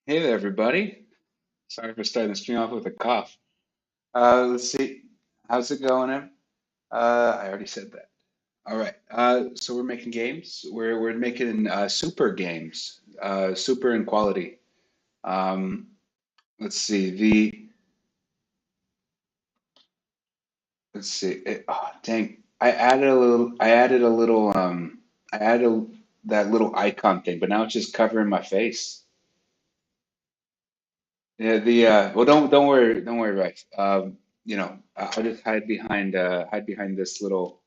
Hey there, everybody. Sorry for starting the stream off with a cough. Let's see. How's it going, Em? I already said that. All right. So we're making games. We're making super games, super in quality. Um, let's see. Let's see. Oh, dang. I added that little icon thing, but now it's just covering my face. Yeah, well, don't worry, Rex. I'll just hide behind this little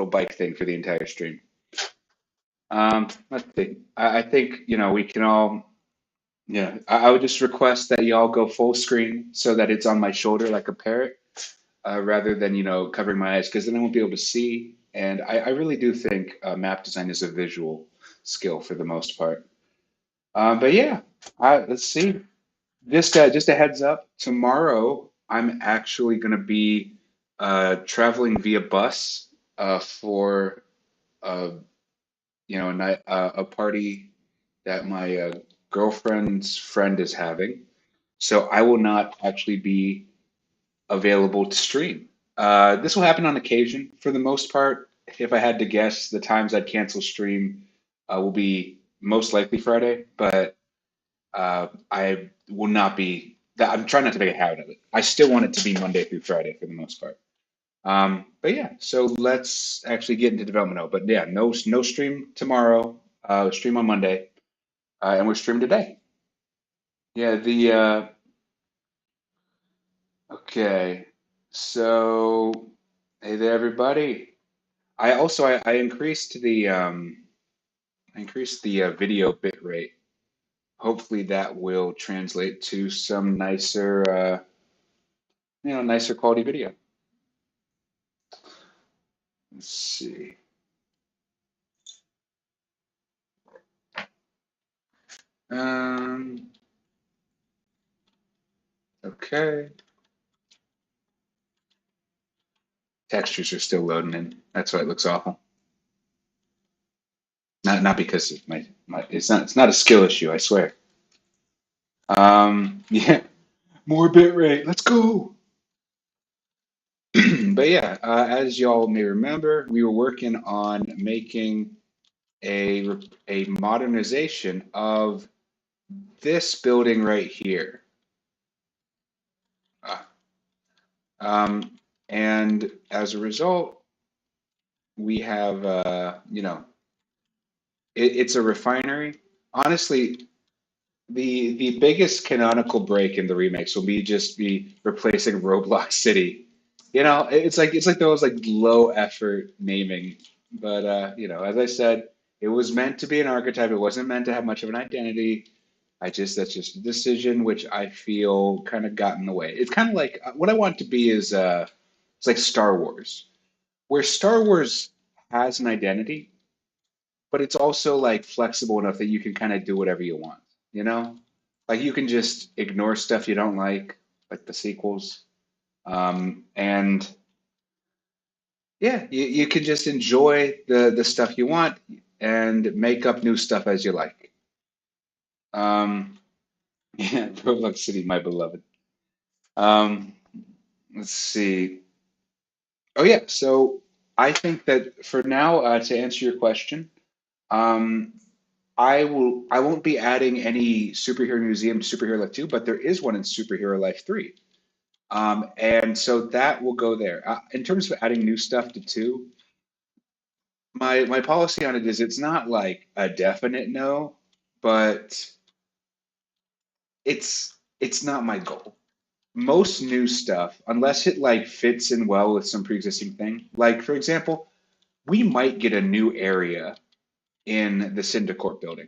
bike thing for the entire stream. Let's see. I think, we can all, I would just request that y'all go full screen so that it's on my shoulder like a parrot, rather than, covering my eyes, because then I won't be able to see. And I really do think map design is a visual skill for the most part. But yeah, let's see. Just a heads up. Tomorrow, I'm actually going to be traveling via bus for uh, a party that my girlfriend's friend is having. So I will not actually be available to stream. This will happen on occasion. For the most part, if I had to guess, the times I'd cancel stream will be most likely Friday, but I will not be that. I'm trying not to make a habit of it. I still want it to be Monday through Friday for the most part. But yeah, so let's actually get into development mode. But yeah, no stream tomorrow. Stream on Monday, and we're streaming today. Yeah, the okay. So hey there, everybody. I increased the video bit rate. Hopefully that will translate to some nicer quality video. Let's see. Um, okay. Textures are still loading in. That's why it looks awful. Not because of my it's not a skill issue, I swear. Yeah, more bit rate. Let's go. But yeah, as y'all may remember, we were working on making a modernization of this building right here. Uh, and as a result, we have it's a refinery. Honestly, the biggest canonical break in the remakes will be replacing Roblox City. It's like those like low effort naming, but as I said, it was meant to be an archetype. It wasn't meant to have much of an identity. That's just a decision which I feel kind of got in the way. It's kind of like what I want to be is it's like Star Wars, where Star Wars has an identity, but it's also like flexible enough that you can kind of do whatever you want, you know? Like you can just ignore stuff you don't like the sequels. And yeah, you can just enjoy the stuff you want and make up new stuff as you like. Um, yeah, Roblox City, my beloved. Um, let's see. Oh yeah, so I think that for now, to answer your question, um, I won't be adding any Superhero Museum to Superhero Life 2, but there is one in Superhero Life 3. And so that will go there. In terms of adding new stuff to 2, my policy on it is it's not like a definite no, but it's not my goal. Most new stuff, unless it like fits in well with some pre-existing thing, like for example, we might get a new area in the Syndicorp building.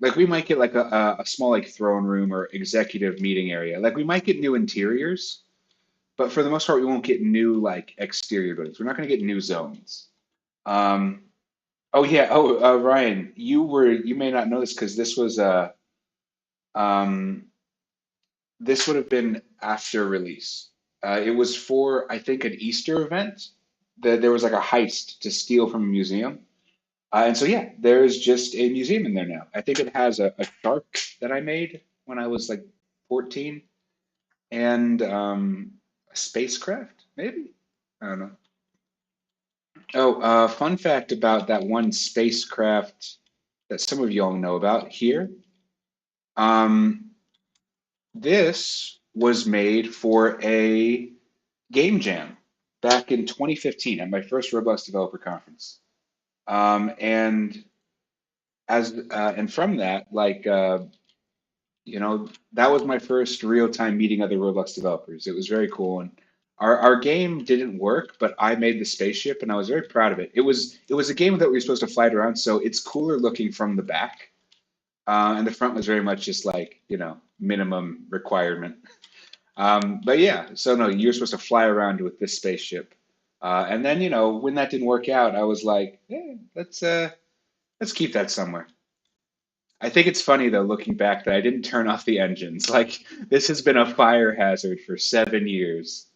Like we might get like a small like throne room or executive meeting area. Like we might get new interiors, but for the most part, we won't get new like exterior buildings. We're not going to get new zones. Um, oh yeah. Oh, Ryan, you may not know this because um, this would have been after release. It was for I think an Easter event. There was like a heist to steal from a museum. And so, yeah, there's just a museum in there now. I think it has a shark that I made. when I was like 14, and a spacecraft, maybe? I don't know. Oh, fun fact about that one spacecraft that some of you all know about here. Um, this was made for a game jam back in 2015 at my first Roblox developer conference. And and from that, that was my first real time meeting other Roblox developers. It was very cool, and our game didn't work, but I made the spaceship, and I was very proud of it. It was a game that we were supposed to fly it around, so it's cooler looking from the back, and the front was very much just like minimum requirement. But yeah, so no, you're supposed to fly around with this spaceship, and then when that didn't work out, I was like, let's keep that somewhere. I think it's funny though, looking back, that I didn't turn off the engines. Like this has been a fire hazard for 7 years.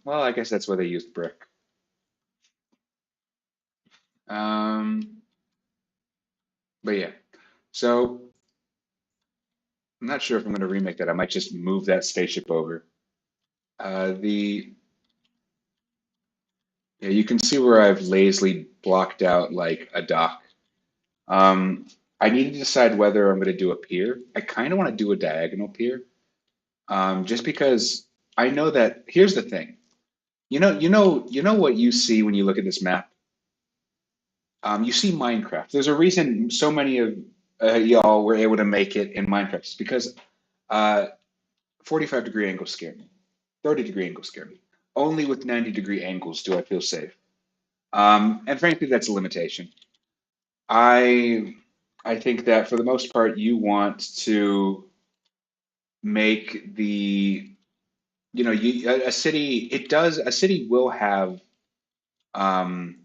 Well, I guess that's why they used brick. Um, but yeah, so I'm not sure if I'm going to remake that. I might just move that spaceship over. The Yeah, you can see where I've lazily blocked out like a dock. Um, I need to decide whether I'm going to do a pier. I kind of want to do a diagonal pier, just because I know that. Here's the thing. You know what you see when you look at this map. You see Minecraft. There's a reason so many of y'all were able to make it in Minecraft. It's because uh, 45-degree angles scare me. 30-degree angles scare me. Only with 90-degree angles do I feel safe. And frankly, that's a limitation. I I think that for the most part, you want to make a city. A city will have Um,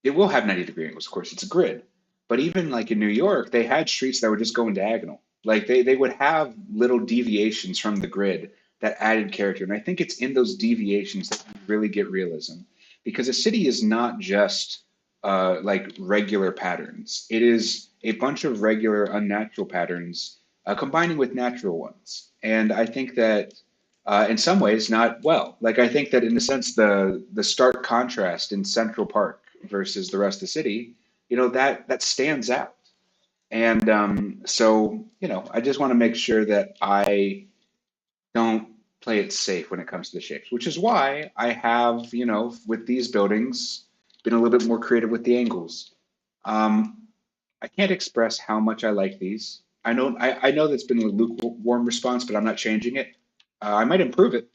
it will have 90-degree angles, of course. It's a grid. But even like in New York, they had streets that were just going diagonal. Like they would have little deviations from the grid that added character. And I think it's in those deviations that you really get realism. Because a city is not just like regular patterns. It is a bunch of regular unnatural patterns combining with natural ones. And I think that in some ways not well. Like I think that in a sense the stark contrast in Central Park versus the rest of the city, that stands out. And so I just want to make sure that I don't play it safe when it comes to the shapes, which is why I have with these buildings been a little bit more creative with the angles. Um, I can't express how much I like these. I know that's been a lukewarm response, but I'm not changing it. I might improve it,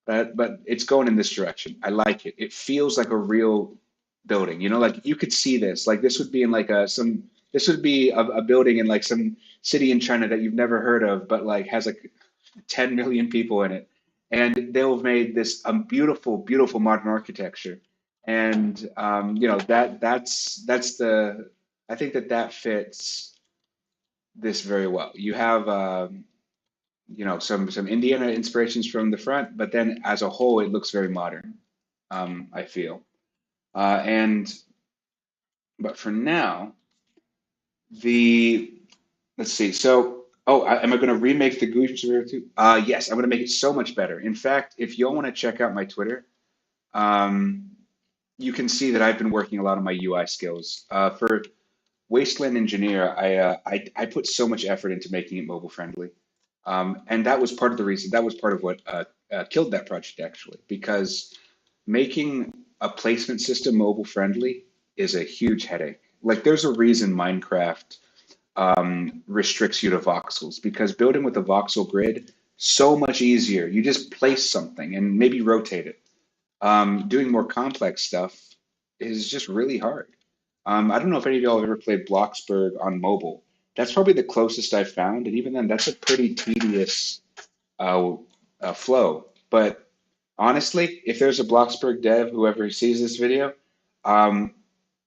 but it's going in this direction. I like it. It feels like a real building. Like you could see this. Like this would be in like a some. This would be a building in like some city in China that you've never heard of, but like has like 10 million people in it, and they'll have made this beautiful, beautiful modern architecture. And that's the I think that fits this very well. You have some Indiana inspirations from the front, but then as a whole, it looks very modern. I feel, and but for now, the let's see. So, am I going to remake the Goose River too? Yes, I'm going to make it so much better. In fact, if y'all want to check out my Twitter, um, you can see that I've been working a lot on my UI skills. For Wasteland Engineer, I put so much effort into making it mobile friendly, and that was part of the reason. That was part of what killed that project actually, because making a placement system mobile friendly is a huge headache. Like, there's a reason Minecraft restricts you to voxels, because building with a voxel grid so much easier. You just place something and maybe rotate it. Doing more complex stuff is just really hard. I don't know if any of y'all have ever played Bloxburg on mobile. That's probably the closest I've found, and even then, that's a pretty tedious uh, flow. But honestly, if there's a Bloxburg dev, whoever sees this video, um,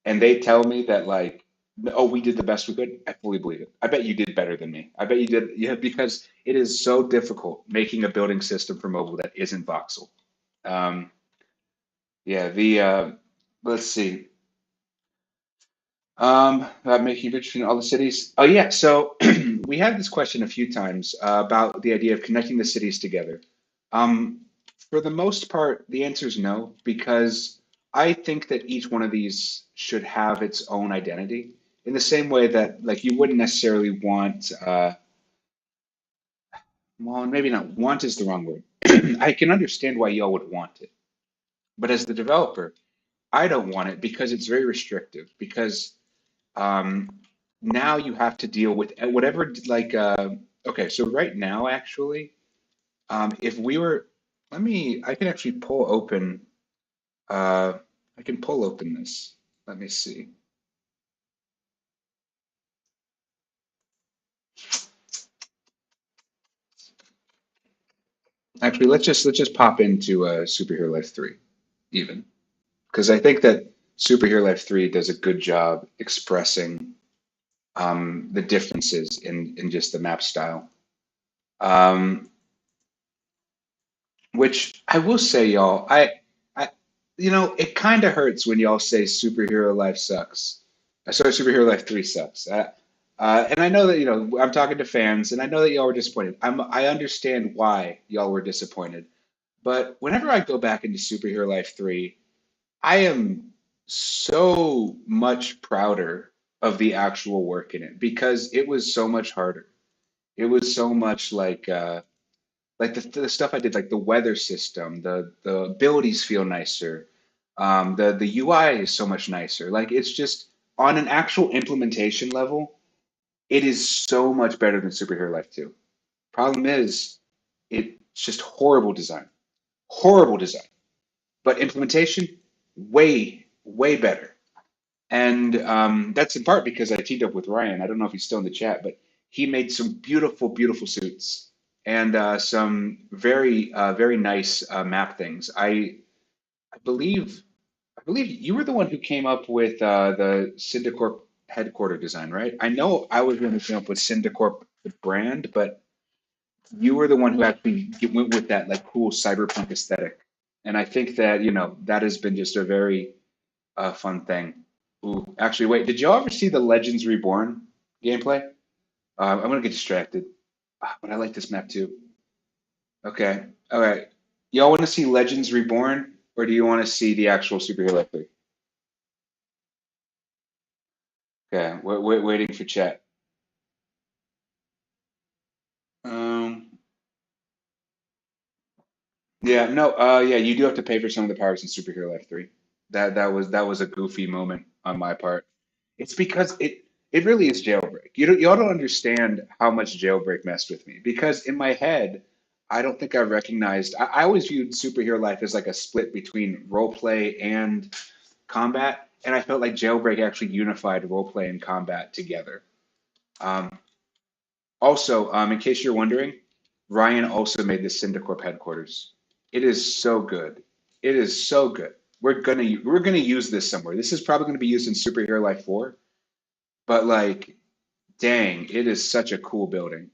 and they tell me that like, oh, we did the best we could, I fully believe it. I bet you did better than me. I bet you did, yeah, because it is so difficult making a building system for mobile that isn't voxel. Um, yeah, the let's see. About making it between all the cities. Oh yeah, so we had this question a few times about the idea of connecting the cities together. Um, for the most part, the answer is no, because I think that each one of these should have its own identity in the same way that like you wouldn't necessarily want, well, maybe not want is the wrong word. I can understand why y'all would want it, but as the developer, I don't want it because it's very restrictive. Because um, now you have to deal with whatever okay, so right now actually, if we were, I can actually pull open, uh, I can pull open this. Let me see. Actually, let's just pop into Superhero Life 3 even, because I think that Superhero Life 3 does a good job expressing the differences in just the map style. Um, which I will say, y'all, I, it kind of hurts when y'all say Superhero Life sucks. Sorry, Superhero Life 3 sucks. And I know that, I'm talking to fans, and I know that y'all were disappointed. I understand why y'all were disappointed. But whenever I go back into Superhero Life 3, I am so much prouder of the actual work in it because it was so much harder. It was so much like the stuff I did, like the weather system, the abilities feel nicer. The UI is so much nicer. Like it's just on an actual implementation level, it is so much better than Superhero Life 2. Problem is, it's just horrible design. Horrible design. But implementation, way better. And that's in part because I teamed up with Ryan. I don't know if he's still in the chat, but he made some beautiful suits and some very nice map things. I believe I believe you were the one who came up with the Syndicorp headquarter design, right? I know I was the one who came up with Syndicorp the brand, but you were the one who actually went with that like cool cyberpunk aesthetic. And I think that, that has been just a very fun thing. Ooh, actually, wait, did y'all ever see the Legends Reborn gameplay? I'm gonna get distracted, but I like this map too. Okay, all right. Y'all want to see Legends Reborn, or do you want to see the actual Superhero Life 3? Okay, waiting for chat. Um, yeah, no, yeah, you do have to pay for some of the powers in Superhero Life 3. That was a goofy moment on my part. It's because it really is jailbreak. Y'all don't understand how much jailbreak messed with me because in my head, I don't think I recognized. I always viewed Superhero Life as like a split between role play and combat, and I felt like jailbreak actually unified role play and combat together. Um, Also, in case you're wondering, Ryan also made the Syndicorp headquarters. It is so good. It is so good. We're gonna use this somewhere. This is probably gonna be used in Superhero Life 4, but like, dang, it is such a cool building.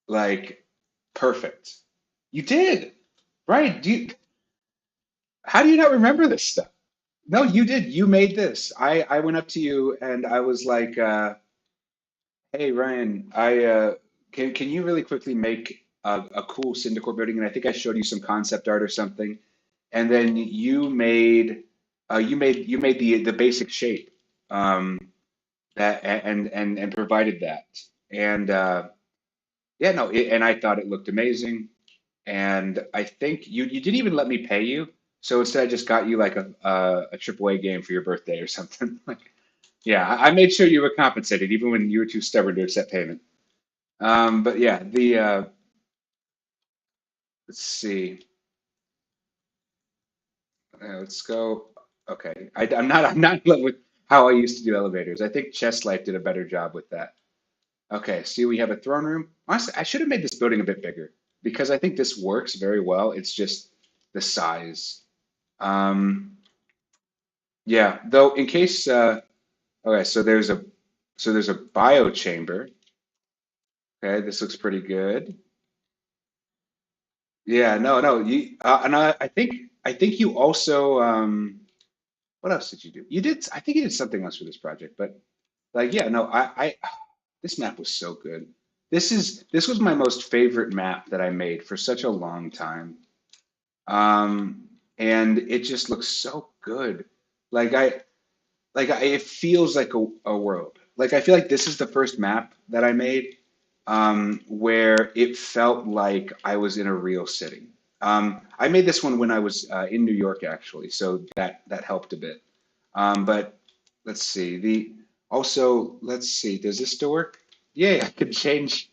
Like, perfect. You did, right? How do you not remember this stuff? No, you did. You made this. I went up to you and I was like, hey Ryan, I can you really quickly make a cool Cyndacore building? And I think I showed you some concept art or something, and then you made the basic shape that and provided that, and yeah, no, and I thought it looked amazing, and I think you didn't even let me pay you, so instead I just got you like a AAA game for your birthday or something. Like, yeah, I made sure you were compensated even when you were too stubborn to accept payment. But yeah, let's see. Let's go. Okay, I'm not in love with how I used to do elevators. I think Chess Life did a better job with that. Okay, see, we have a throne room. Honestly, I should have made this building a bit bigger because I think this works very well. It's just the size. Um, yeah, though, in case. Okay, so there's a bio chamber. Okay, this looks pretty good. Yeah, no. And I think you also what else did you do? I think you did something else for this project, but like yeah, no, this map was so good. this was my most favorite map that I made for such a long time. And it just looks so good. Like it feels like a world. Like I feel like this is the first map that I made where it felt like I was in a real city. I made this one when I was in New York actually, so that helped a bit. But let's see. The also let's see. Does this still work? Yeah, I could change.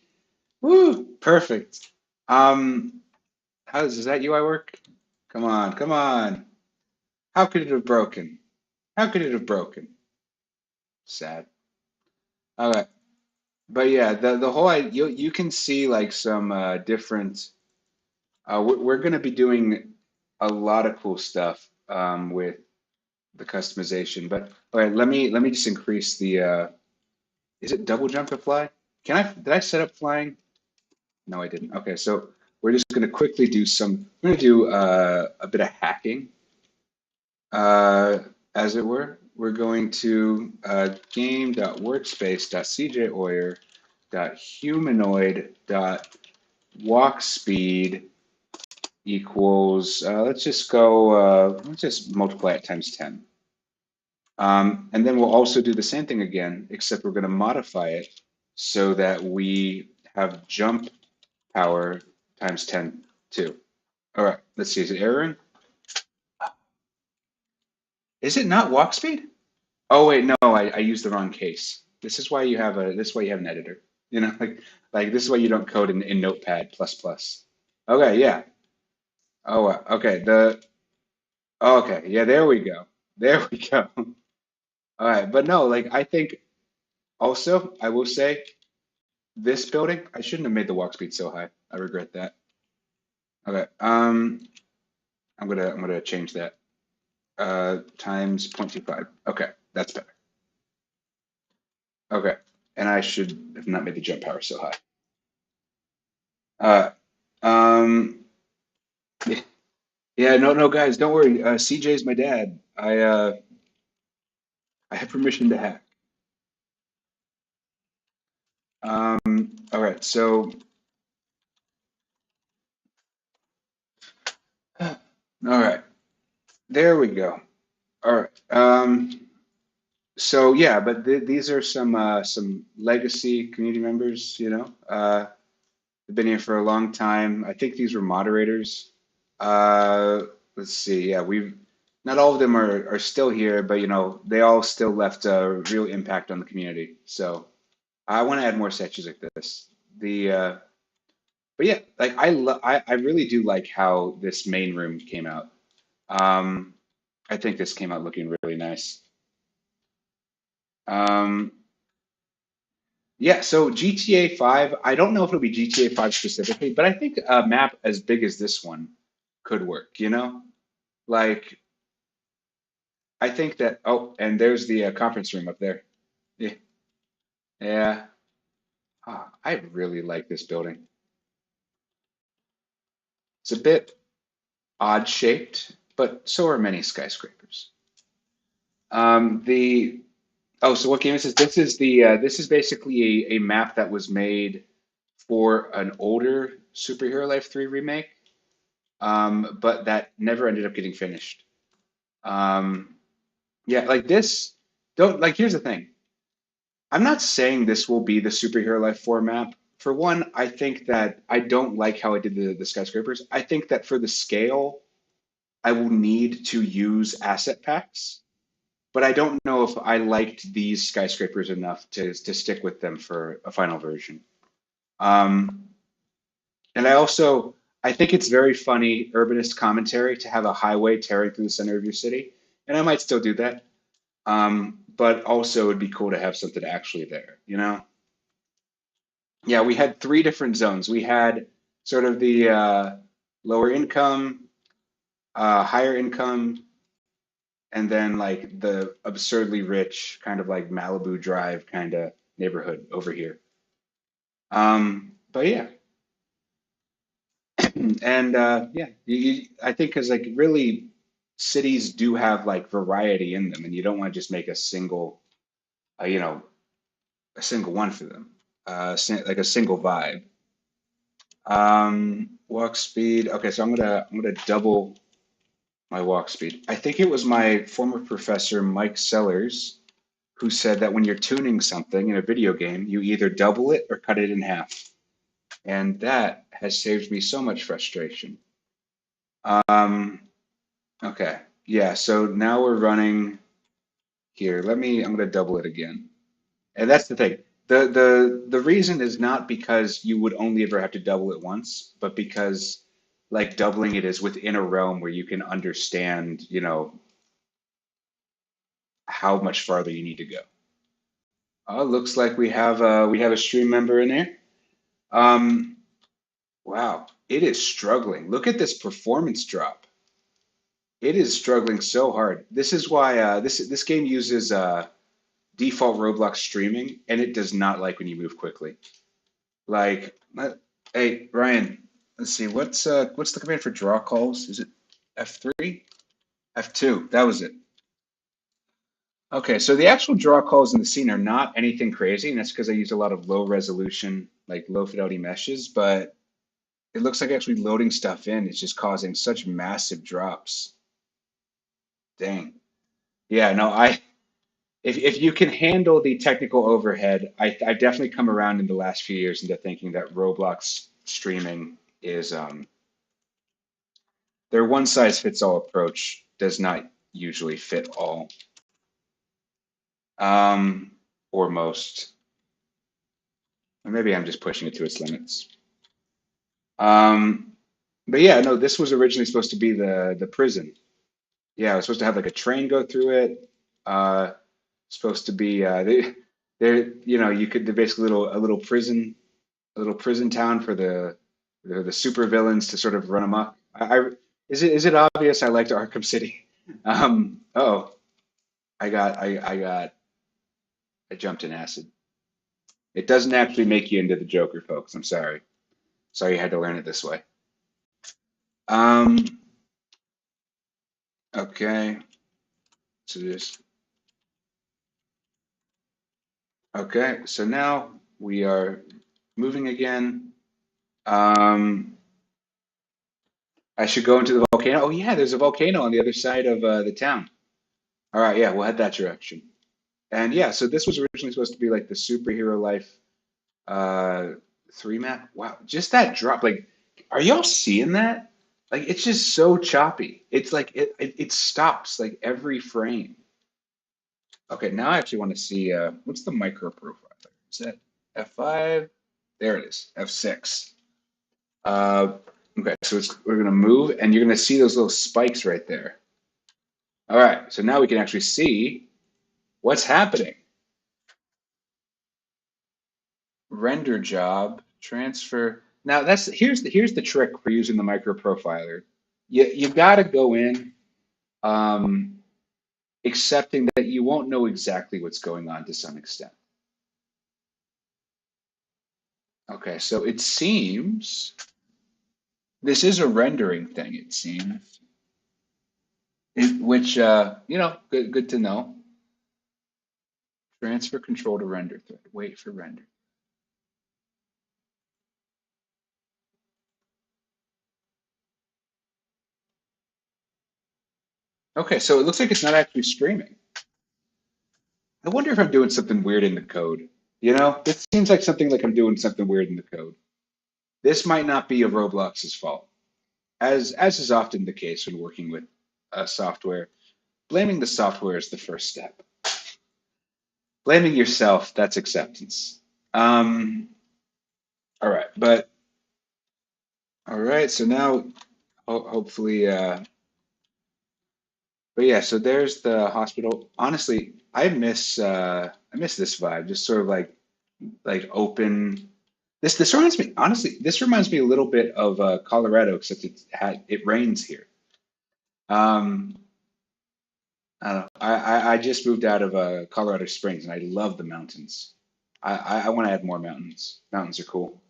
Woo, perfect. Um, how does that UI work? Come on, come on. How could it have broken? How could it have broken? Sad. Okay. But yeah, the whole you can see like some different. We're going to be doing a lot of cool stuff with the customization. But all right, let me just increase the. Is it double jump to fly? Can I? Did I set up flying? No, I didn't. Okay, so we're just going to quickly do some. We're going to do a bit of hacking, uh, as it were. We're going to game.workspace.cjoyer.humanoid.walk speed equals, let's just go, let's just multiply it times 10. And then we'll also do the same thing again, except we're going to modify it so that we have jump power times 10 too. All right, let's see, is it erroring? Is it not walk speed? Oh wait, no, I used the wrong case. This is why you have an editor. You know, like this is why you don't code in Notepad plus plus. Okay, yeah. Oh, okay. Okay, yeah, there we go. There we go. All right, but no, like I think also I will say this building, I shouldn't have made the walk speed so high. I regret that. Okay, I'm gonna change that. Times 0.25. Okay, that's better. Okay, and I should have not made the jump power so high. Uh, um, yeah, no, no, guys, don't worry. CJ's my dad. I have permission to hack. All right, so all right, there we go. All right. So yeah, but these are some legacy community members, you know. They've been here for a long time. I think these were moderators. Uh, let's see. Yeah, we've not all of them are still here, but you know, they all still left a real impact on the community. So I want to add more sections like this. The but yeah, like I really do like how this main room came out. Um, I think this came out looking really nice. Um, Yeah, so GTA 5, I don't know if it'll be GTA 5 specifically, but I think a map as big as this one could work, you know? Like, I think that, oh, and there's the conference room up there. Yeah, yeah. I really like this building. It's a bit odd shaped, but so are many skyscrapers. The Oh, so what game is this? This is basically a map that was made for an older Superhero Life 3 remake, but that never ended up getting finished. Um, yeah, like this, don't like, here's the thing. I'm not saying this will be the Superhero Life 4 map. For one, I think that I don't like how I did the skyscrapers. I think that for the scale, I will need to use asset packs, but I don't know if I liked these skyscrapers enough to stick with them for a final version. Um, and I think it's very funny urbanist commentary to have a highway tearing through the center of your city, and I might still do that. But also it'd be cool to have something actually there, you know? Yeah, we had three different zones. We had sort of the lower income, higher income, and then like the absurdly rich kind of like Malibu Drive kind of neighborhood over here. But yeah, and yeah, I think because like really cities do have like variety in them, and you don't want to just make a single, you know, a single one for them. like a single vibe. Walk speed. Okay, so I'm gonna double my walk speed. I think it was my former professor, Mike Sellers, who said that when you're tuning something in a video game, you either double it or cut it in half. And that has saved me so much frustration. Um, okay. Yeah, so now we're running here. I'm gonna double it again. And that's the thing. The reason is not because you would only ever have to double it once, but because like doubling it is within a realm where you can understand, how much farther you need to go. Oh, looks like we have a stream member in there. Um, wow, it is struggling. Look at this performance drop. It is struggling so hard. This is why this game uses default Roblox streaming, and it does not like when you move quickly. Like, hey Ryan, let's see what's the command for draw calls? Is it F3? F2. That was it. Okay, so the actual draw calls in the scene are not anything crazy, and that's because I use a lot of low resolution, like low fidelity meshes, but it looks like actually loading stuff in is just causing such massive drops. Dang. Yeah, no, if you can handle the technical overhead, I've definitely come around in the last few years into thinking that Roblox streaming is their one size fits all approach does not usually fit all, um, or most. Or maybe I'm just pushing it to its limits. Um, but yeah, no, this was originally supposed to be the prison. Yeah, it was supposed to have like a train go through it. Uh, supposed to be they you could they're basically a little prison town for the super villains to sort of run amok. Is it obvious I liked Arkham City? Oh, I jumped in acid. It doesn't actually make you into the Joker, folks. I'm sorry. Sorry you had to learn it this way. Um, okay. So this. Okay. So now we are moving again. Um, I should go into the volcano. Oh yeah, there's a volcano on the other side of the town. All right, yeah, we'll head that direction. And yeah, so this was originally supposed to be like the superhero life uh three map. Wow, just that drop. Like, are y'all seeing that? Like, it's just so choppy. It's like it stops like every frame. Okay, now I actually want to see what's the micro profile? Is that F5? There it is, F6. Uh, okay, so we're gonna move, and you're gonna see those little spikes right there. All right, so now we can actually see what's happening. Render job, transfer. Now here's the trick for using the micro profiler. You got to go in um, accepting that you won't know exactly what's going on to some extent. Okay, so it seems this is a rendering thing. It seems, which good to know. Transfer control to render thread. Wait for render. Okay, so it looks like it's not actually streaming. I wonder if I'm doing something weird in the code. It seems like something like I'm doing something weird in the code. This might not be a Roblox's fault, as is often the case when working with software. Blaming the software is the first step. Blaming yourself, that's acceptance. Um, all right, all right. So now, hopefully, but yeah. So there's the hospital. Honestly, I miss this vibe. Just sort of like open. This reminds me, honestly, this reminds me a little bit of Colorado, except it rains here. Um, I don't know. I just moved out of Colorado Springs, and I love the mountains. I want to add more mountains. Mountains are cool.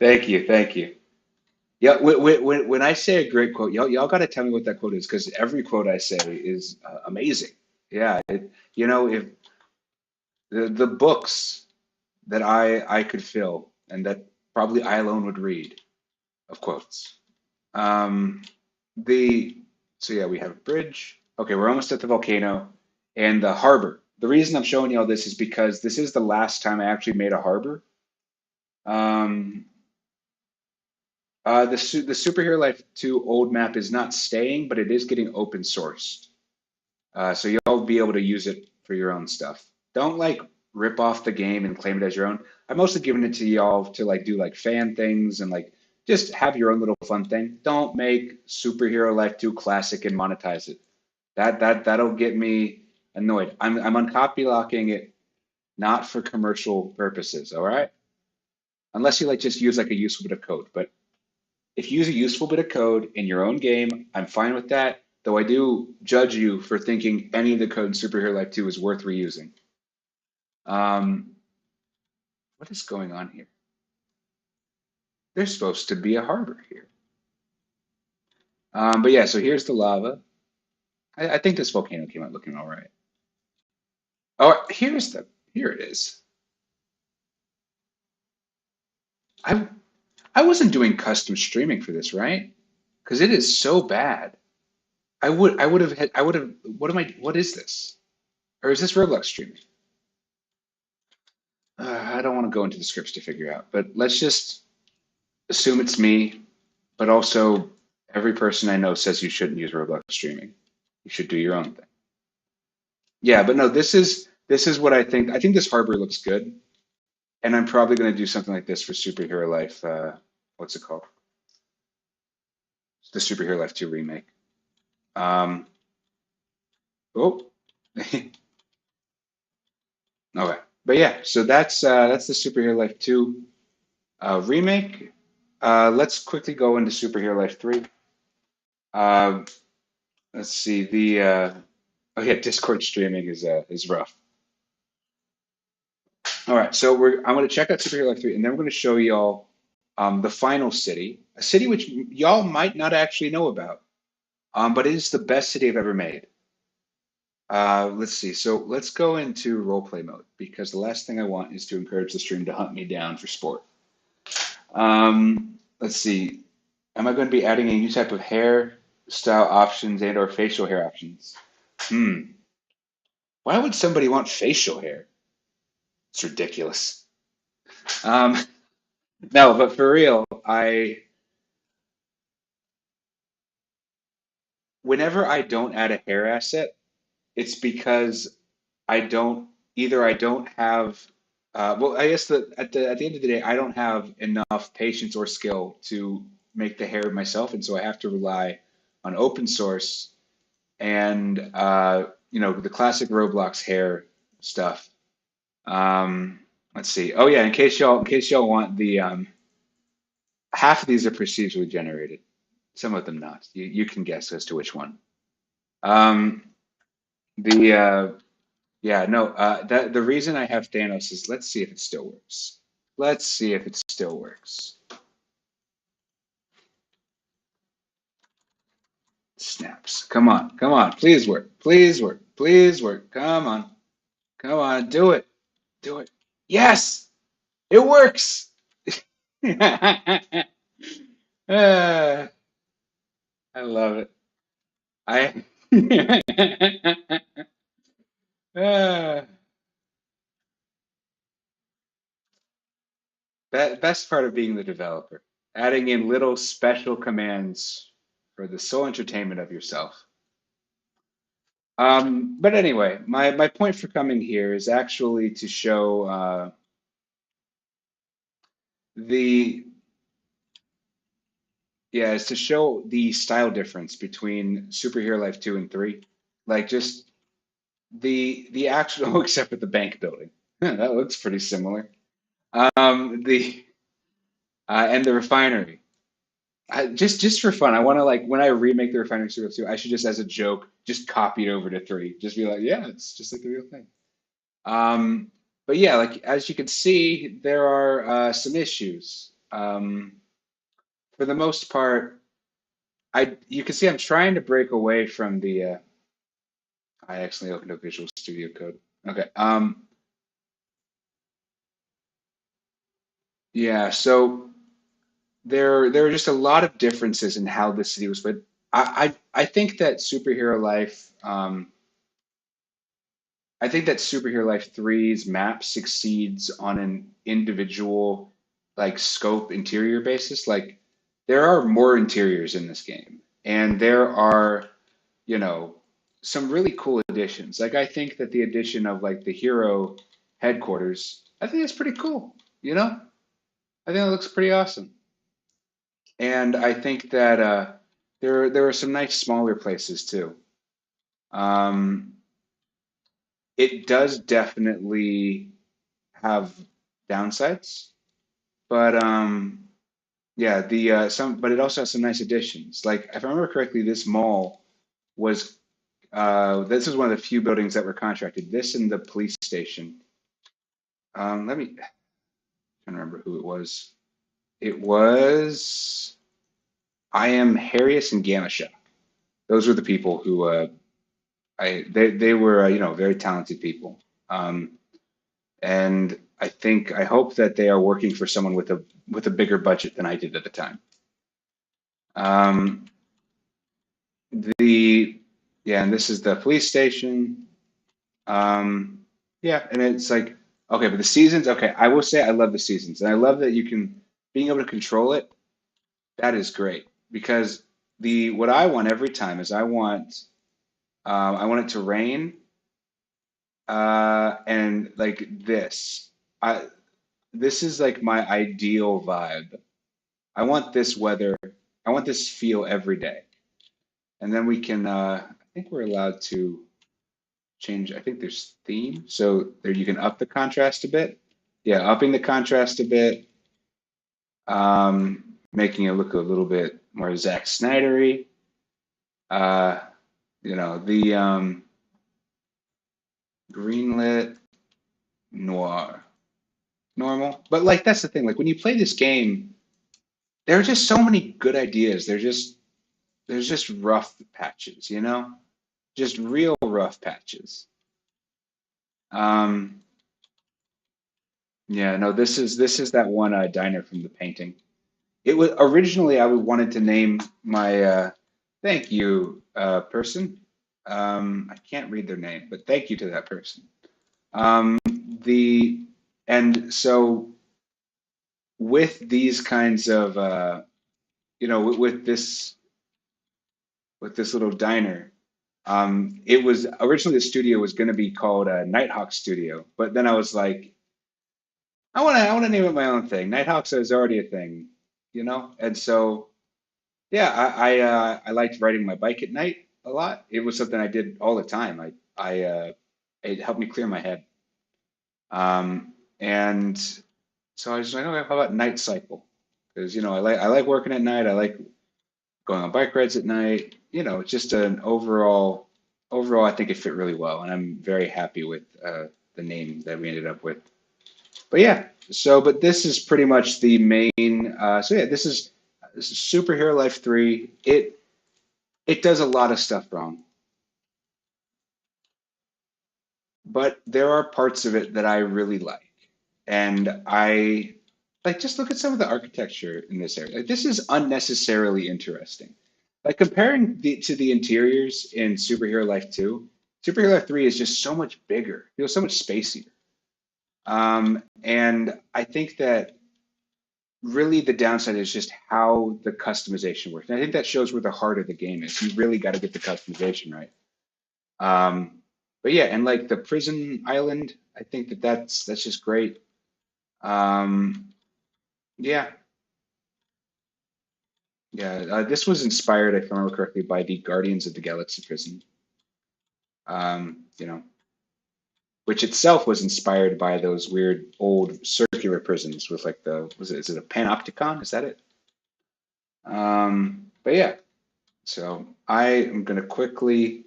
Thank you, thank you. Yeah, when I say a great quote, y'all got to tell me what that quote is, because every quote I say is amazing. Yeah, if the books that I could fill and that probably I alone would read, of quotes. Um, the so yeah, we have a bridge. Okay, we're almost at the volcano and the harbor. The reason I'm showing you all this is because this is the last time I actually made a harbor. Um, the Superhero Life 2 old map is not staying, but it is getting open sourced. So you'll be able to use it for your own stuff. Don't like rip off the game and claim it as your own. I'm mostly giving it to y'all to like do like fan things and like just have your own little fun thing. Don't make Superhero Life 2 classic and monetize it. That'll get me annoyed. I'm uncopy locking it not for commercial purposes, all right? Unless you like just use like a useful bit of code. But if you use a useful bit of code in your own game, I'm fine with that. Though I do judge you for thinking any of the code in Superhero Life 2 is worth reusing. Um, what is going on here? There's supposed to be a harbor here. But yeah, so here's the lava. I think this volcano came out looking all right. Oh, here it is. I I wasn't doing custom streaming for this, right? Because it is so bad. I would have what is this? Or is this Roblox streaming? I don't want to go into the scripts to figure out, but let's just assume it's me. But also, every person I know says you shouldn't use Roblox streaming. You should do your own thing. Yeah, but no, this is what I think. I think this harbor looks good, and I'm probably going to do something like this for Superhero Life. What's it called? The Superhero Life 2 remake. Um, oh, okay. But yeah, so that's the Superhero Life 2 remake. Let's quickly go into Superhero Life 3. Uh, let's see oh yeah, Discord streaming is rough. All right, so I'm going to check out Superhero Life 3, and then we're going to show y'all the final city, a city which y'all might not actually know about, but it is the best city I've ever made. Let's see. So let's go into roleplay mode because the last thing I want is to encourage the stream to hunt me down for sport. Let's see. Am I going to be adding a new type of hair style options and or facial hair options? Hmm. Why would somebody want facial hair? It's ridiculous. Um, no, but for real, whenever I don't add a hair asset, it's because I don't have well, I guess at the end of the day, I don't have enough patience or skill to make the hair myself, and so I have to rely on open source and the classic Roblox hair stuff. Let's see. Oh yeah, in case y'all want the half of these are procedurally generated, some of them not. You can guess as to which one. Um, the Yeah, no, that the reason I have Thanos is let's see if it still works. Let's see if it still works. Snaps. Come on, come on. Please work. Please work. Please work. Come on. Come on. Do it. Do it. Yes, it works. Ah, I love it. I Ah, best part of being the developer, adding in little special commands for the sole entertainment of yourself. But anyway, my point for coming here is actually to show the yeah, is to show the style difference between Superhero Life 2 and 3. Like just the actual except for the bank building. That looks pretty similar. The and the refinery. Just for fun, I want to like when I remake the refinery Superhero 2, I should just as a joke just copy it over to 3. Just be like, yeah, it's just like the real thing. Um, but yeah, like as you can see, there are some issues. For the most part, I you can see I'm trying to break away from the. I accidentally opened up Visual Studio Code. Okay. Yeah, so there are just a lot of differences in how the city was, but I think that Superhero Life I think that Superhero Life three's map succeeds on an individual like scope interior basis. Like there are more interiors in this game, and there are, you know, some really cool additions. Like I think that the addition of like the hero headquarters, I think that's pretty cool. You know, I think it looks pretty awesome. And I think that there are some nice smaller places too. Um, it does definitely have downsides, but yeah, the some but it also has some nice additions. Like if I remember correctly, this mall was this is one of the few buildings that were contracted. This and the police station. Let me I can't remember who it was. It was I am Harrius and Gamasha. Those were the people who they were very talented people. Um, and I hope that they are working for someone with a bigger budget than I did at the time. Um, the yeah, and this is the police station. Um, yeah, and it's like okay, but the seasons. Okay, I will say I love the seasons, and I love that you can being able to control it. That is great because the what I want every time is I want it to rain and like this. I this is like my ideal vibe. I want this weather. I want this feel every day. And then we can, I think we're allowed to change, I think there's theme. So there you can up the contrast a bit. Yeah, upping the contrast a bit, making it look a little bit more Zack Snydery. Uh, the greenlit noir, normal. But like that's the thing. Like when you play this game, there are just so many good ideas. There's just rough patches, just real rough patches. Um, yeah, no, this is that one diner from the painting. It was originally I wanted to name my thank you person. I can't read their name, but thank you to that person. Um, the and so with these kinds of with this little diner, it was originally the studio was going to be called Nighthawk Studio, but then I was like, I want to name it my own thing. Nighthawks is already a thing, and so yeah, I liked riding my bike at night a lot. It was something I did all the time. It helped me clear my head. And so I was like, okay, how about Nightcycle? Because I like working at night. I like going on bike rides at night. Just an overall, I think it fit really well, and I'm very happy with the name that we ended up with. But yeah, but this is pretty much the main. So yeah, this is Superhero Life 3. It does a lot of stuff wrong, but there are parts of it that I really like. And I like just look at some of the architecture in this area. Like this is unnecessarily interesting. Like comparing to the interiors in Superhero Life 2, Superhero Life 3 is just so much bigger, feels so much spacier. And I think that really the downside is just how the customization works. And I think that shows where the heart of the game is. You really got to get the customization right. Um, but yeah, and like the prison island, I think that's just great. Um, yeah, yeah. This was inspired, if I remember correctly, by the Guardians of the Galaxy prison. Um, you know, which itself was inspired by those weird old circular prisons with like is it a panopticon? Is that it? But yeah, so I am gonna quickly,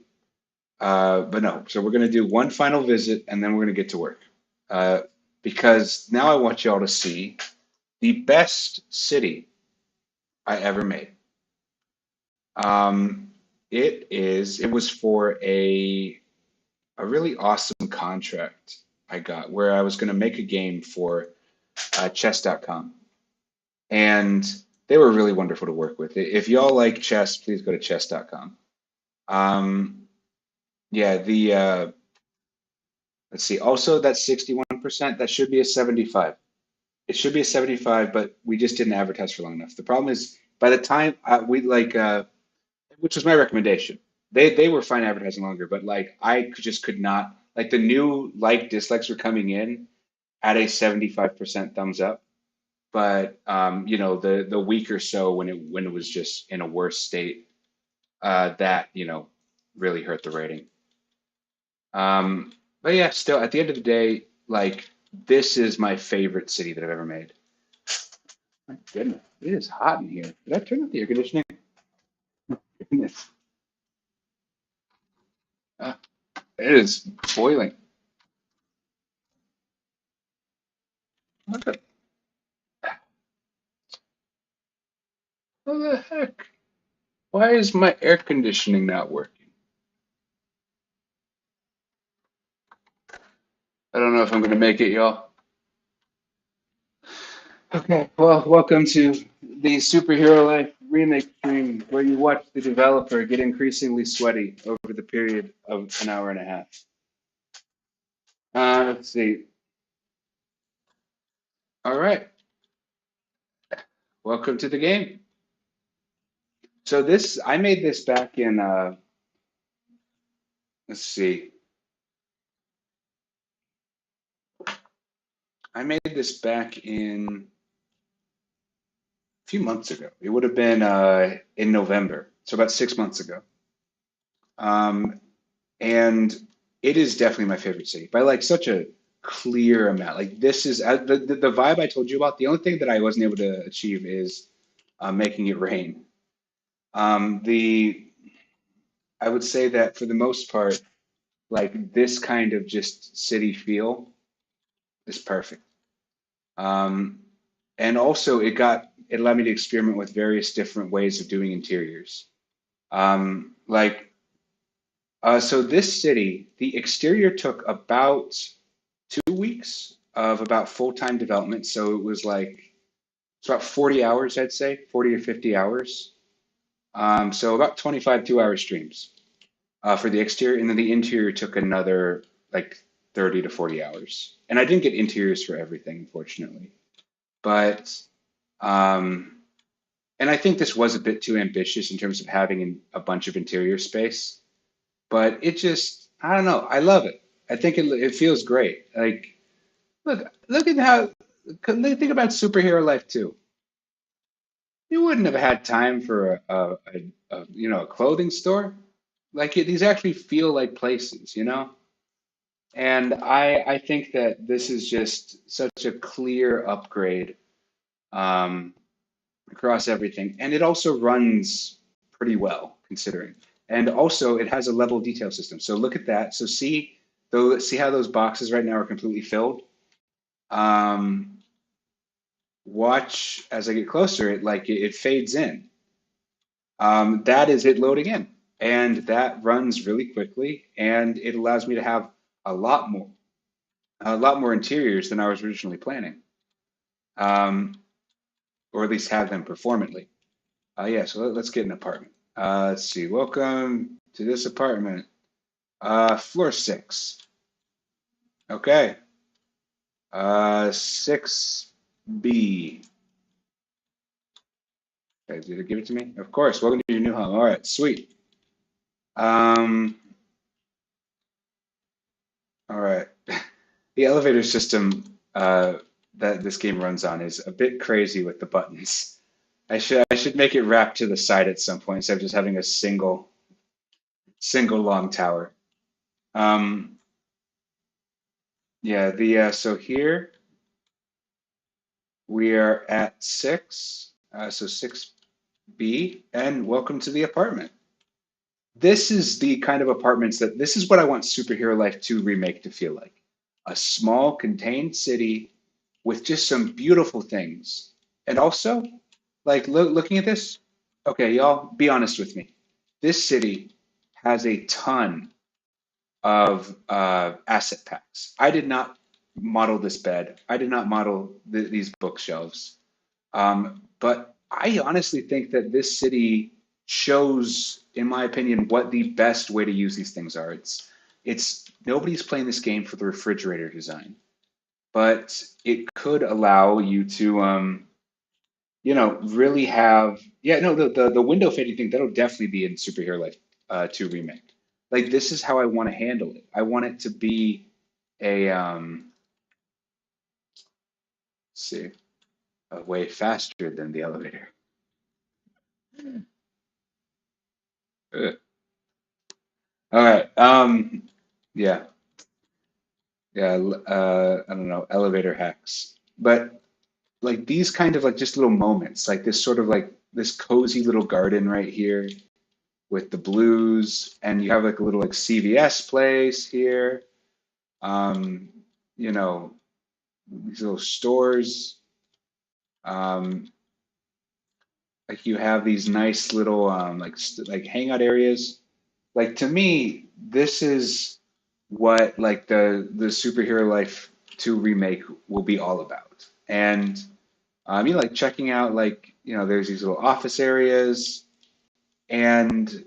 but no, so we're gonna do one final visit and then we're gonna get to work. Uh, because now I want y'all to see the best city I ever made. Um, it was for a really awesome contract I got where I was going to make a game for. chess.com. And they were really wonderful to work with. If y'all like chess, please go to chess.com. Yeah, let's see. Also, that 61%, that should be a 75. It should be a 75, but we just didn't advertise for long enough. The problem is, by the time which was my recommendation, they were fine advertising longer, but like just could not. Like the new dislikes were coming in at a 75% thumbs up, but the week or so when it was just in a worse state, that really hurt the rating. But yeah, still at the end of the day, like this is my favorite city that I've ever made. My goodness, it is hot in here. Did I turn off the air conditioning? Goodness, uh, it is boiling. What the heck? Why is my air conditioning not working? I don't know if I'm gonna make it, y'all. Okay, well, welcome to the Superhero Life remake stream where you watch the developer get increasingly sweaty over the period of an hour and a half. Let's see. All right, welcome to the game. So I made this back in, let's see, I made this back in a few months ago. It would have been in November, so about 6 months ago. Um, and it is definitely my favorite city by like such a clear amount. Like this is the vibe I told you about. The only thing that I wasn't able to achieve is making it rain. The I would say that for the most part, like this kind of just city feel is perfect. Um, and also it allowed me to experiment with various different ways of doing interiors. Like so this city, the exterior took about 2 weeks of about full-time development. So it was like it's about 40 hours, I'd say, 40 or 50 hours. So about 25 2-hour streams for the exterior, and then the interior took another like 30 to 40 hours. And I didn't get interiors for everything, unfortunately. But and I think this was a bit too ambitious in terms of having a bunch of interior space. But it just, I don't know, I love it. I think it feels great. Like look at how think about superhero life too. You wouldn't have had time for a clothing store. Like these actually feel like places, you know? And I think that this is just such a clear upgrade um, across everything. And it also runs pretty well considering. And also it has a level detail system. So look at that. So see how those boxes right now are completely filled? Um, Watch as I get closer, it fades in. That is it loading in, and that runs really quickly, and it allows me to have a lot more, a lot more interiors than I was originally planning, um, or at least have them performantly. Yeah, so let's get an apartment. Let's see. Welcome to this apartment. Floor 6. Okay. 6B. Okay, did it give it to me? Of course. Welcome to your new home. All right, sweet. Um, all right. The elevator system that this game runs on is a bit crazy with the buttons. I should make it wrap to the side at some point instead of just having a single long tower. Um, yeah, the so here we are at 6, so 6B, and welcome to the apartment. This is the kind of apartments this is what I want Superhero Life 2 Remake to feel like. A small, contained city with just some beautiful things. And also, like looking at this, okay, y'all, be honest with me. This city has a ton of asset packs. I did not. model this bed. I did not model these bookshelves. But I honestly think that this city shows, in my opinion, what the best way to use these things are. It's nobody's playing this game for the refrigerator design, but it could allow you to really have, yeah, no, the window fading thing, that'll definitely be in Superhero Life 2 Remake. Like, this is how I want to handle it. I want it to be a, let's see, a way faster than the elevator. Ugh. All right. Yeah, yeah, I don't know, elevator hacks. But like these kind of like just little moments, like this sort of like this cozy little garden right here with the blues, and you have like a little like CVS place here. Um, you know, these little stores. Um, like you have these nice little like hangout areas. Like to me, this is what like the Superhero Life 2 remake will be all about. And like checking out like, there's these little office areas, and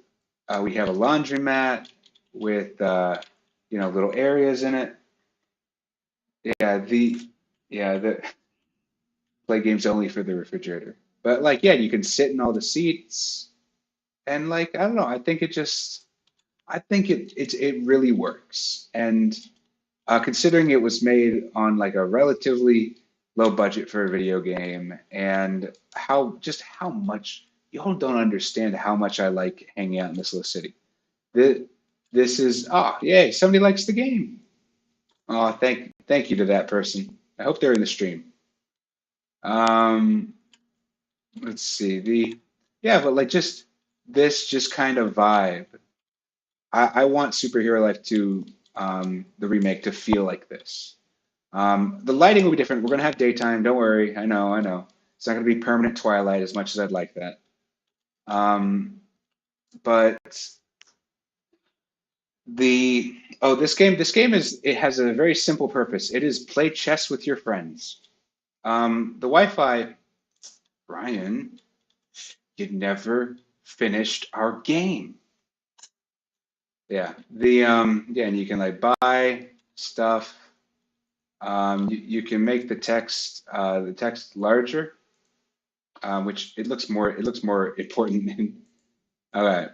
we have a laundromat with little areas in it. Yeah, the play games only for the refrigerator. But like, yeah, you can sit in all the seats, and like, I don't know, I think it really works. And considering it was made on like a relatively low budget for a video game, and how much y'all don't understand how much I like hanging out in this little city. This, this is yay, somebody likes the game. Oh, thank you to that person. I hope they're in the stream. Um, let's see yeah, but like just this just kind of vibe. I want Superhero Life 2, the remake, to feel like this. The lighting will be different. We're gonna have daytime. Don't worry. I know. It's not gonna be permanent twilight as much as I'd like that. But this game it has a very simple purpose. It is play chess with your friends. The Wi-Fi, Brian, you never finished our game. Yeah. And you can like buy stuff. You can make the text larger, which it looks more important. All right.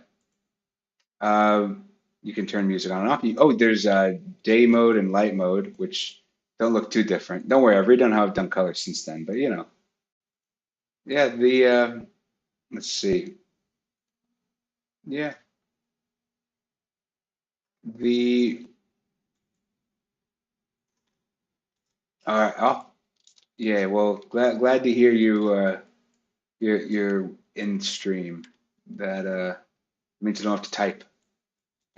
You can turn music on and off. There's day mode and light mode, which don't look too different. Don't worry, I've redone how I've done colors since then. But yeah. Let's see. Yeah, the all right. Oh, yeah. Well, glad to hear you're in stream. That means you don't have to type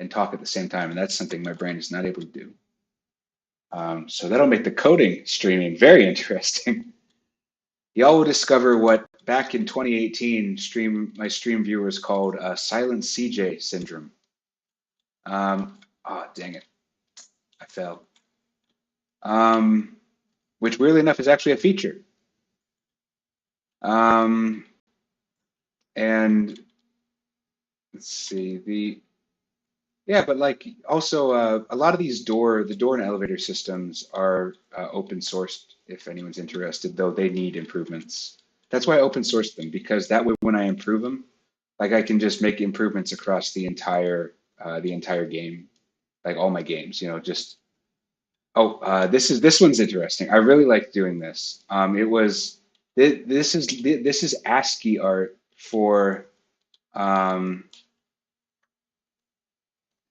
and talk at the same time, and that's something my brain is not able to do. So that'll make the coding streaming very interesting. Y'all will discover what back in 2018 my stream viewers called silent CJ syndrome. Oh, dang it, I fell. Which weirdly enough is actually a feature. Um, and let's see yeah, but like also a lot of the door and elevator systems are open sourced if anyone's interested, though they need improvements. That's why I open source them, because that way when I improve them, like I can just make improvements across the entire game, like all my games, just this one's interesting. I really like doing this. This is ASCII art for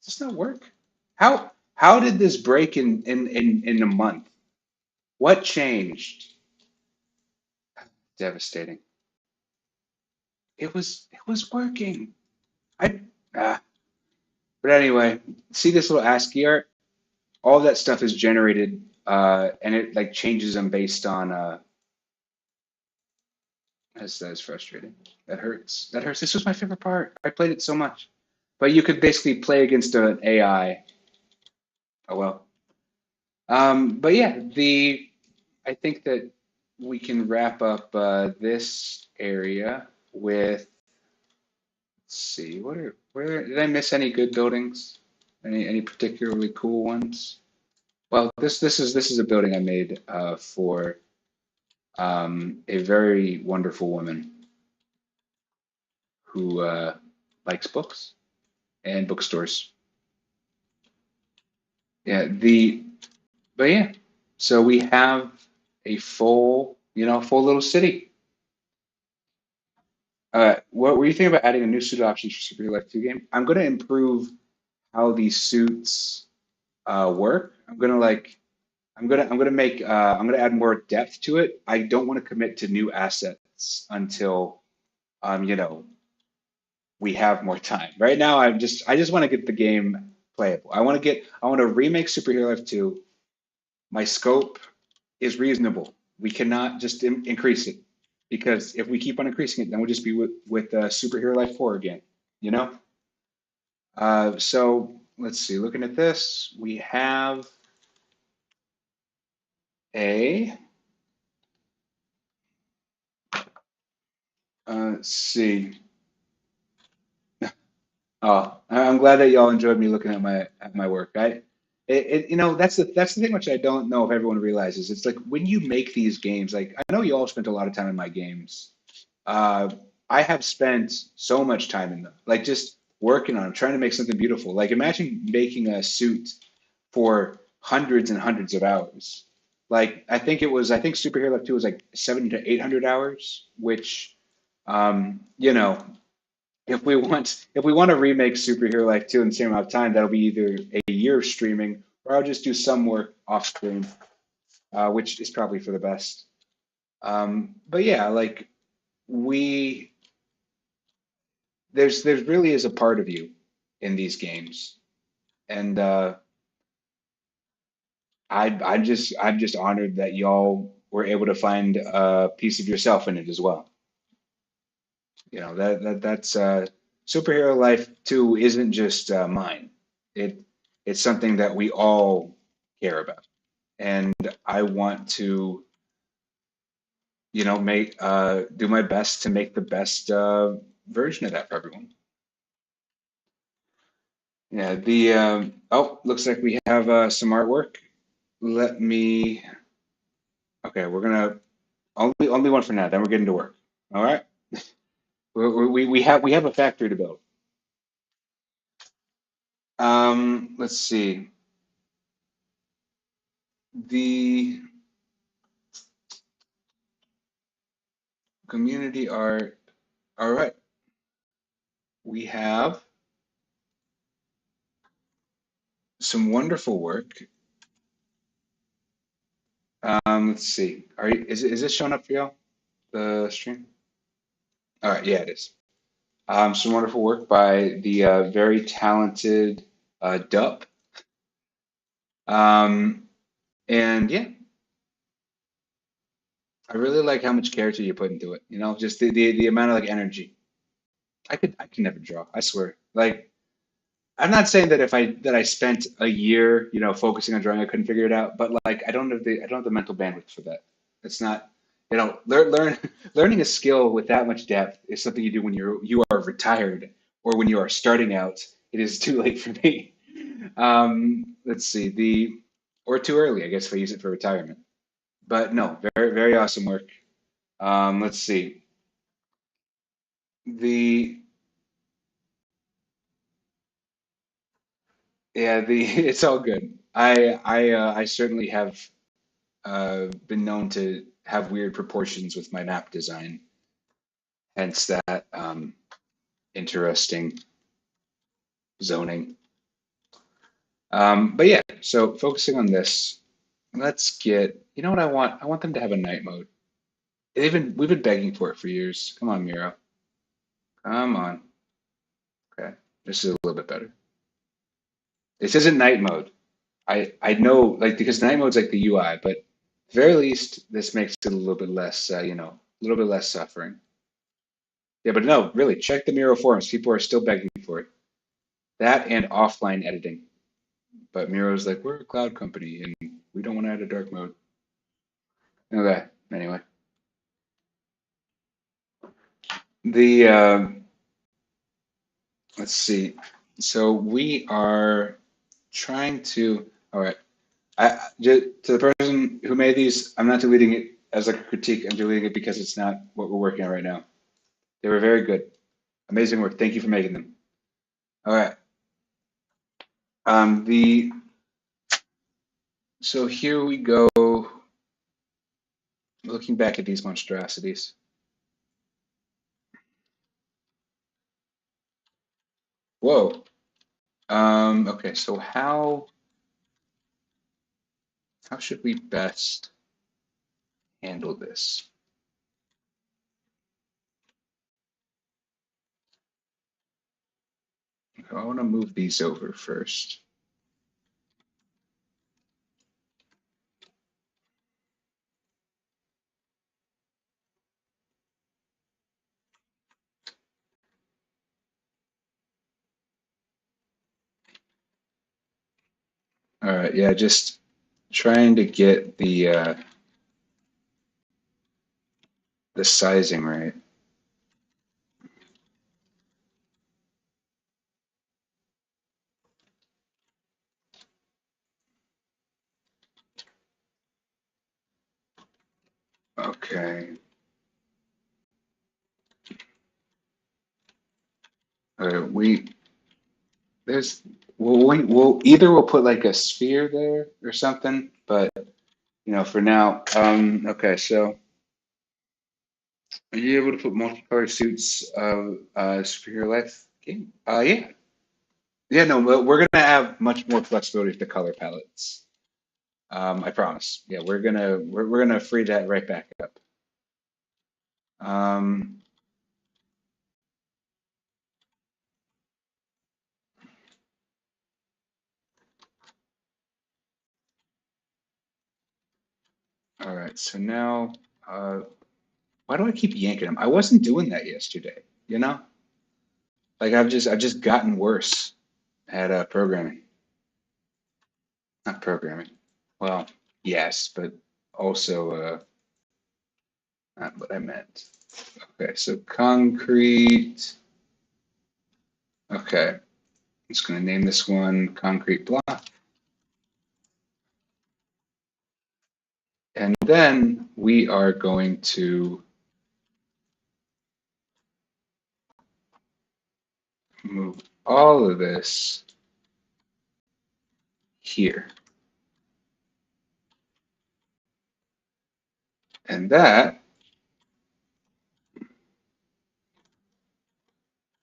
does this not work? How did this break in a month? What changed? Devastating. It was working. I ah. But anyway, see this little ASCII art? All that stuff is generated, and it like changes them based on. That is frustrating. That hurts. That hurts. This was my favorite part. I played it so much. But you could basically play against an AI. Oh well. But yeah, I think that we can wrap up this area with, let's see, where did I miss any good buildings? Any particularly cool ones? Well, this is a building I made for a very wonderful woman who likes books and bookstores. Yeah, but yeah, so we have a full little city. What were you thinking about adding a new suit options for Super Hero Life 2 game? I'm going to improve how these suits work. I'm gonna add more depth to it. I don't want to commit to new assets until you know, we have more time. Right now, I just want to get the game playable. I want to remake Super Hero Life 2. My scope is reasonable. We cannot just increase it because if we keep on increasing it, then we'll just be with Super Hero Life 4 again, you know? So let's see, looking at this, we have a, let's see. Oh, I'm glad that y'all enjoyed me looking at my work. That's the thing which I don't know if everyone realizes. It's like when you make these games, like I know you all spent a lot of time in my games. Uh, I have spent so much time in them, like just working on them, trying to make something beautiful. Like imagine making a suit for hundreds and hundreds of hours. Like I think Superhero Life 2 was like 700 to 800 hours, which you know, if we want to remake Superhero Life 2 in the same amount of time, that'll be either a year of streaming or I'll just do some work off stream, which is probably for the best. But yeah, like we there's really is a part of you in these games, and I'm just honored that y'all were able to find a piece of yourself in it as well. You know that's Superhero Life 2 isn't just mine. It it's something that we all care about, and I want to make do my best to make the best version of that for everyone. Yeah, the oh, looks like we have some artwork. Let me. Okay, we're gonna only one for now. Then we're getting to work. All right. We have a factory to build. Let's see. The community art. All right. We have some wonderful work. Let's see. Is this showing up for y'all? The stream? All right. Yeah, it is. Some wonderful work by the very talented Dup. Um, and yeah, I really like how much character you put into it. You know, just the amount of like energy. I could never draw. I swear. Like I'm not saying that if I spent a year, focusing on drawing, I couldn't figure it out. But like I don't have the mental bandwidth for that. It's not, learning a skill with that much depth is something you do when you are retired or when you are starting out. It is too late for me. Let's see or too early, I guess, if I use it for retirement. But no, very very awesome work. Let's see the yeah the it's all good. I certainly have been known to have weird proportions with my map design, hence that interesting zoning. But yeah, so focusing on this, let's get, you know what I want? I want them to have a night mode. We've been begging for it for years. Come on, Miro. Come on. Okay, this is a little bit better. This isn't night mode. I know, like, because night mode's like the UI, but at the very least, this makes it a little bit less, a little bit less suffering. Yeah, but no, really, check the Miro forums. People are still begging for it. That and offline editing. But Miro's like, we're a cloud company, and We don't want to add a dark mode. Okay. Anyway, the let's see. So we are trying to. All right. To the person who made these, I'm not deleting it as like a critique. I'm deleting it because it's not what we're working on right now. They were very good, amazing work. Thank you for making them. All right. The so here we go. Looking back at these monstrosities. Whoa. Okay. So how should we best handle this? I want to move these over first. All right. Yeah. Just trying to get the sizing right. Okay. We there's we'll either we'll put like a sphere there or something, but for now. Okay, so are you able to put multicolor suits of superhero life game? Yeah. Yeah, no, we're gonna have much more flexibility with the color palettes. I promise. Yeah, we're gonna free that right back up. Um, all right, so now why do I keep yanking them? I wasn't doing that yesterday, you know? Like I've just gotten worse at programming. Not programming. Well, yes, but also not what I meant. Okay, so concrete. Okay, I'm just gonna name this one concrete block. And then we are going to move all of this here. And that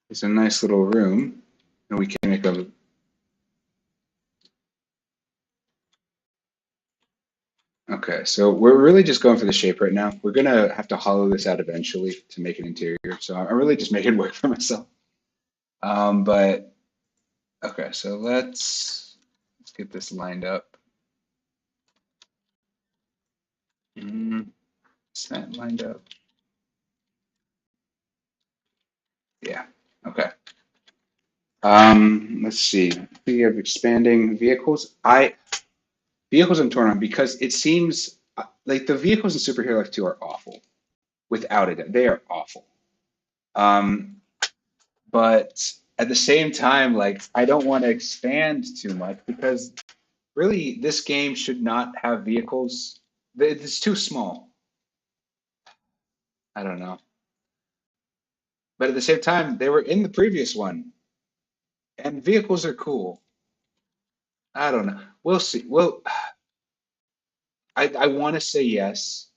is a nice little room. And we can make a, okay, so we're really just going for the shape right now. We're gonna have to hollow this out eventually to make an interior. So I'm really just making work for myself. But okay, so let's get this lined up. Is that lined up? Yeah. Okay. Let's see. We have expanding vehicles. Vehicles I'm torn on because it seems like the vehicles in Superhero Life 2 are awful. Without it, they are awful. Um, but at the same time, like I don't want to expand too much because really this game should not have vehicles. It's too small. I don't know. But at the same time, they were in the previous one, and vehicles are cool. I don't know. We'll see. Well, I want to say yes,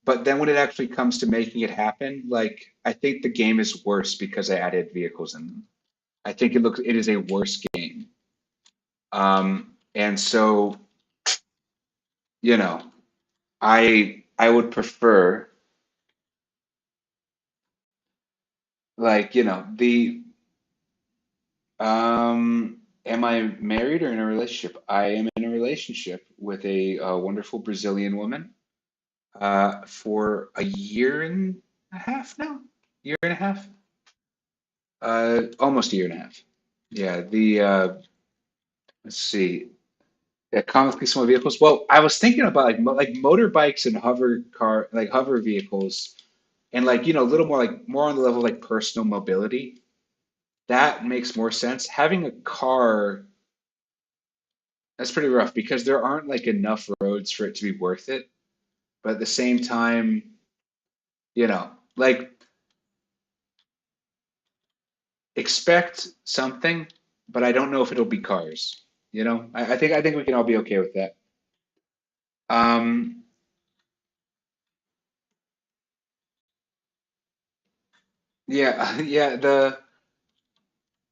but then when it actually comes to making it happen, like I think the game is worse because I added vehicles in them. I think it is a worse game. And so, you know, I would prefer like, am I married or in a relationship? I am in a relationship with a wonderful Brazilian woman for a year and a half now. Year and a half? Almost a year and a half. Yeah, let's see. Yeah, comically small vehicles. Well, I was thinking about like motorbikes and hover vehicles, and like a little more like more on the level of like personal mobility. That makes more sense. Having a car, that's pretty rough because there aren't like enough roads for it to be worth it. But at the same time, like expect something, but I don't know if it'll be cars. I think we can all be okay with that. Um, yeah, yeah.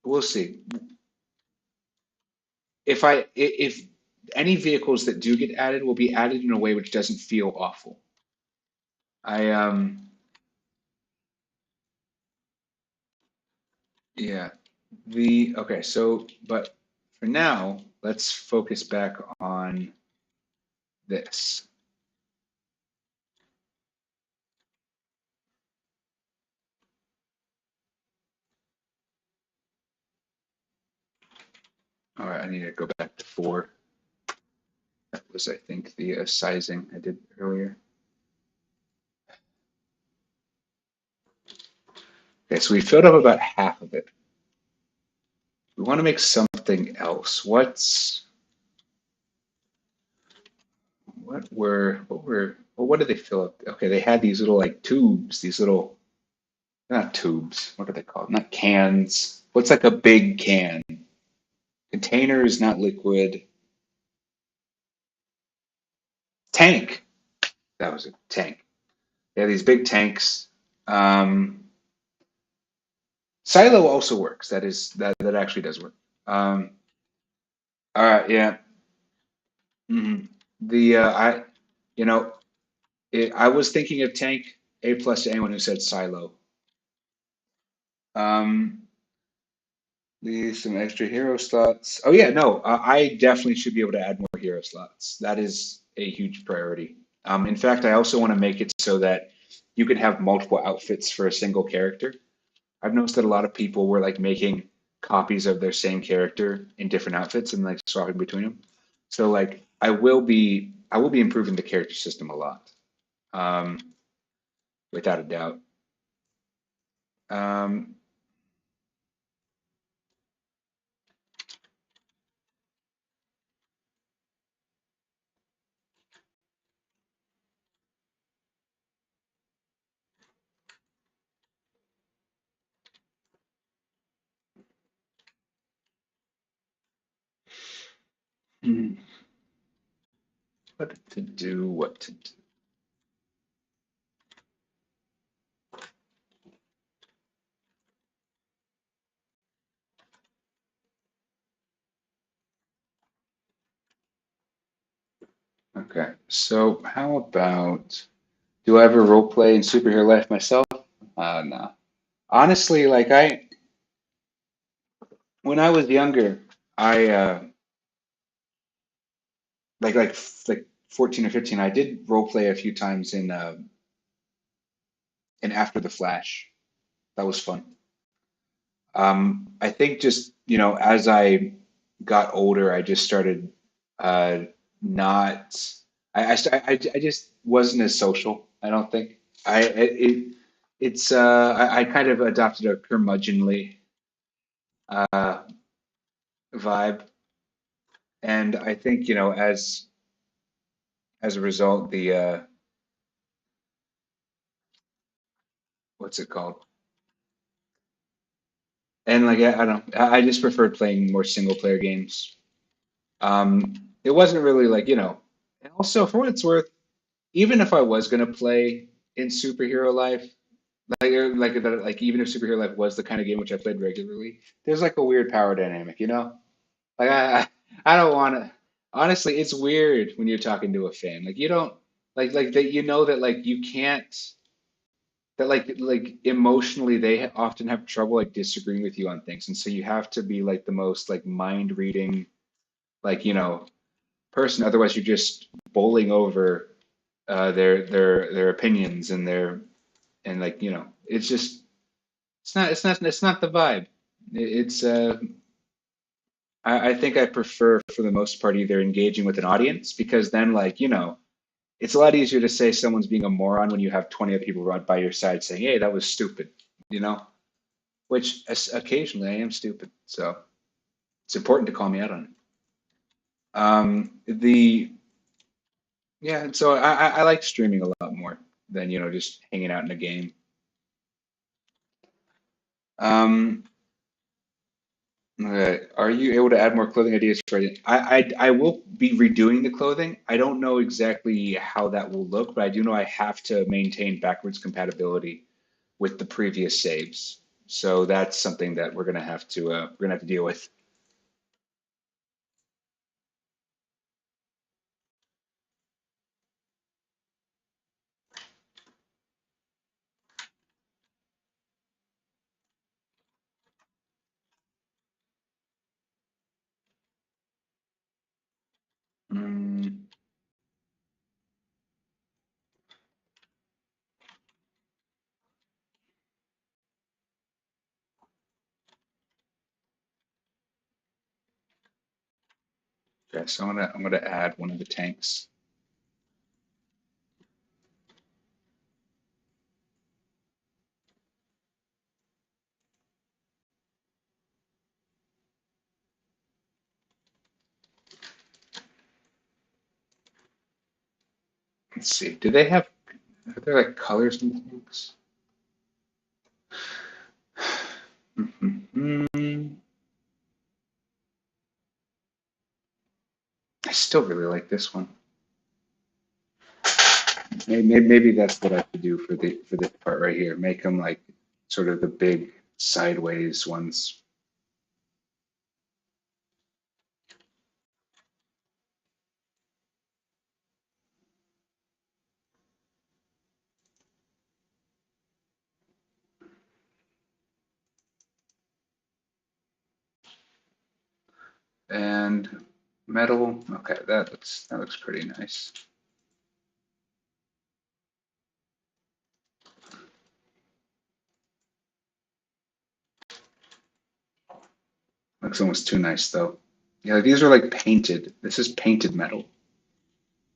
We'll see. If any vehicles that do get added will be added in a way which doesn't feel awful. I Yeah. The Okay, so but for now, let's focus back on this. All right, I need to go back to four. That was, I think, the sizing I did earlier. Okay, so we filled up about half of it. We want to make something else. What did they fill up? Okay, they had these little like tubes, these little, not tubes. What are they called? Not cans. What's like a big can? Container is not liquid. Tank. That was a tank. They have these big tanks. Um, Silo also works. That actually does work. All right, yeah. Mhm. The you know, I was thinking of tank. A plus to anyone who said silo. Um, some extra hero slots. Oh yeah, no, I definitely should be able to add more hero slots. That is a huge priority. In fact, I also want to make it so that you can have multiple outfits for a single character. I've noticed that a lot of people were like making copies of their same character in different outfits and like swapping between them. So like I will be improving the character system a lot, um, without a doubt. Um, hmm, what to do? What to do? Okay, so how about do I ever role play in superhero life myself? No. Honestly, like when I was younger, I like 14 or 15, I did role play a few times in After the Flash. That was fun. I think just, as I got older, I just started not, I just wasn't as social, I don't think. I kind of adopted a curmudgeonly uh, vibe, and I think, as a result, what's it called? And like I don't, I just preferred playing more single player games. It wasn't really like, and also for what it's worth, even if I was gonna play in superhero life, like even if superhero life was the kind of game which I played regularly, there's like a weird power dynamic, you know? Like I don't want to. Honestly, it's weird when you're talking to a fan. Like you don't like that. You know that like you can't. That like emotionally they often have trouble like disagreeing with you on things, and so you have to be like the most like mind reading like person. Otherwise, you're just bowling over their opinions and their and like it's just it's not the vibe. It's I think I prefer, for the most part, either engaging with an audience because then, like, it's a lot easier to say someone's being a moron when you have 20 other people right by your side saying, "Hey, that was stupid," you know, which occasionally I am stupid. So it's important to call me out on it. The Yeah, so I like streaming a lot more than, just hanging out in a game. Um, are you able to add more clothing ideas for it? I will be redoing the clothing. I don't know exactly how that will look, but I do know I have to maintain backwards compatibility with the previous saves. So that's something that we're gonna have to deal with. Mm, okay, so I'm gonna add one of the tanks. Let's see. Are there like colors in the tanks? I still really like this one. Maybe that's what I have to do for this part right here. Make them like sort of the big sideways ones. And metal. Okay, that looks pretty nice. Looks almost too nice though. Yeah, these are like painted. This is painted metal.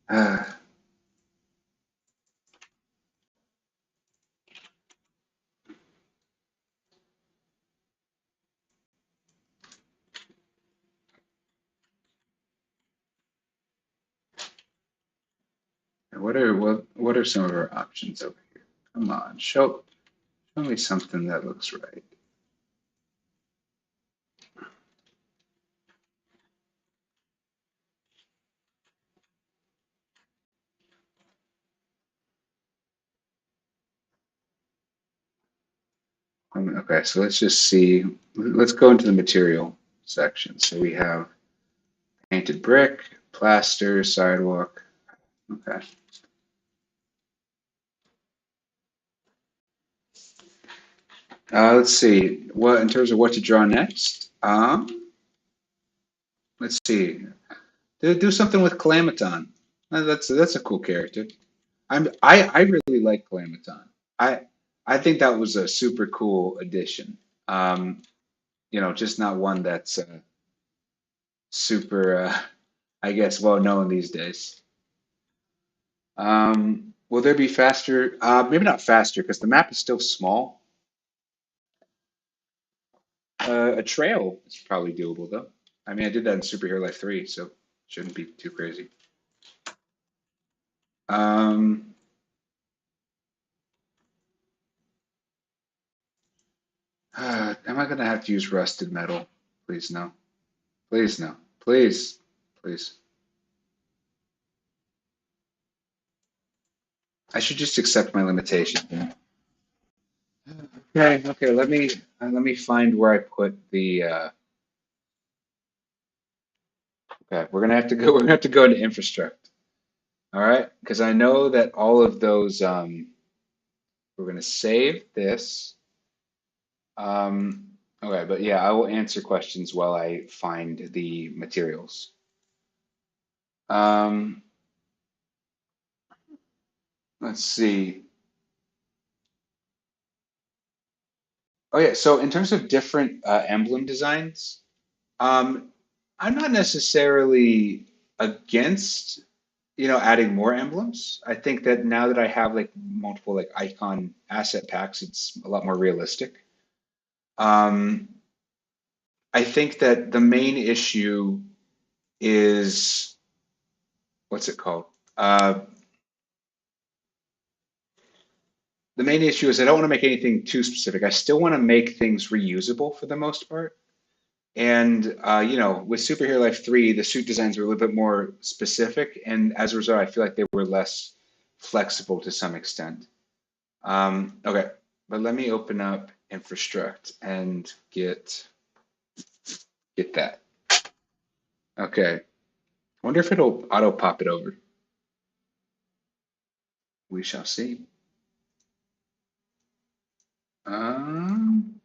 Uh, what are some of our options over here? Come on, show me something that looks right. Okay, so let's just see. Let's go into the material section. So we have painted brick, plaster, sidewalk. Okay. Let's see. What in terms of what to draw next? Let's see. Do something with Calamaton. That's a cool character. I really like Calamaton. I I think that was a super cool addition. Um, just not one that's super, I guess, well known these days. Will there be faster? Maybe not faster because the map is still small. A trail is probably doable though. I mean, I did that in Superhero Life 3, so shouldn't be too crazy. Um, am I gonna have to use rusted metal? Please no. Please no. Please. Please. I should just accept my limitation. Okay, okay. Let me find where I put the. Okay, we're gonna have to go. We're gonna have to go into infrastructure. All right, because I know that all of those. We're gonna save this. Okay, but yeah, I will answer questions while I find the materials. Um, let's see. Oh yeah, so in terms of different emblem designs, um, I'm not necessarily against, adding more emblems. I think that now that I have like multiple like icon asset packs, it's a lot more realistic. Um, I think that the main issue is what's it called? Uh, the main issue is I don't want to make anything too specific. I still want to make things reusable for the most part. And with Superhero Life 3, the suit designs were a little bit more specific, and as a result, I feel like they were less flexible to some extent. Okay, but let me open up Infrastruct and get that. Okay, wonder if it'll auto pop it over. We shall see. Um,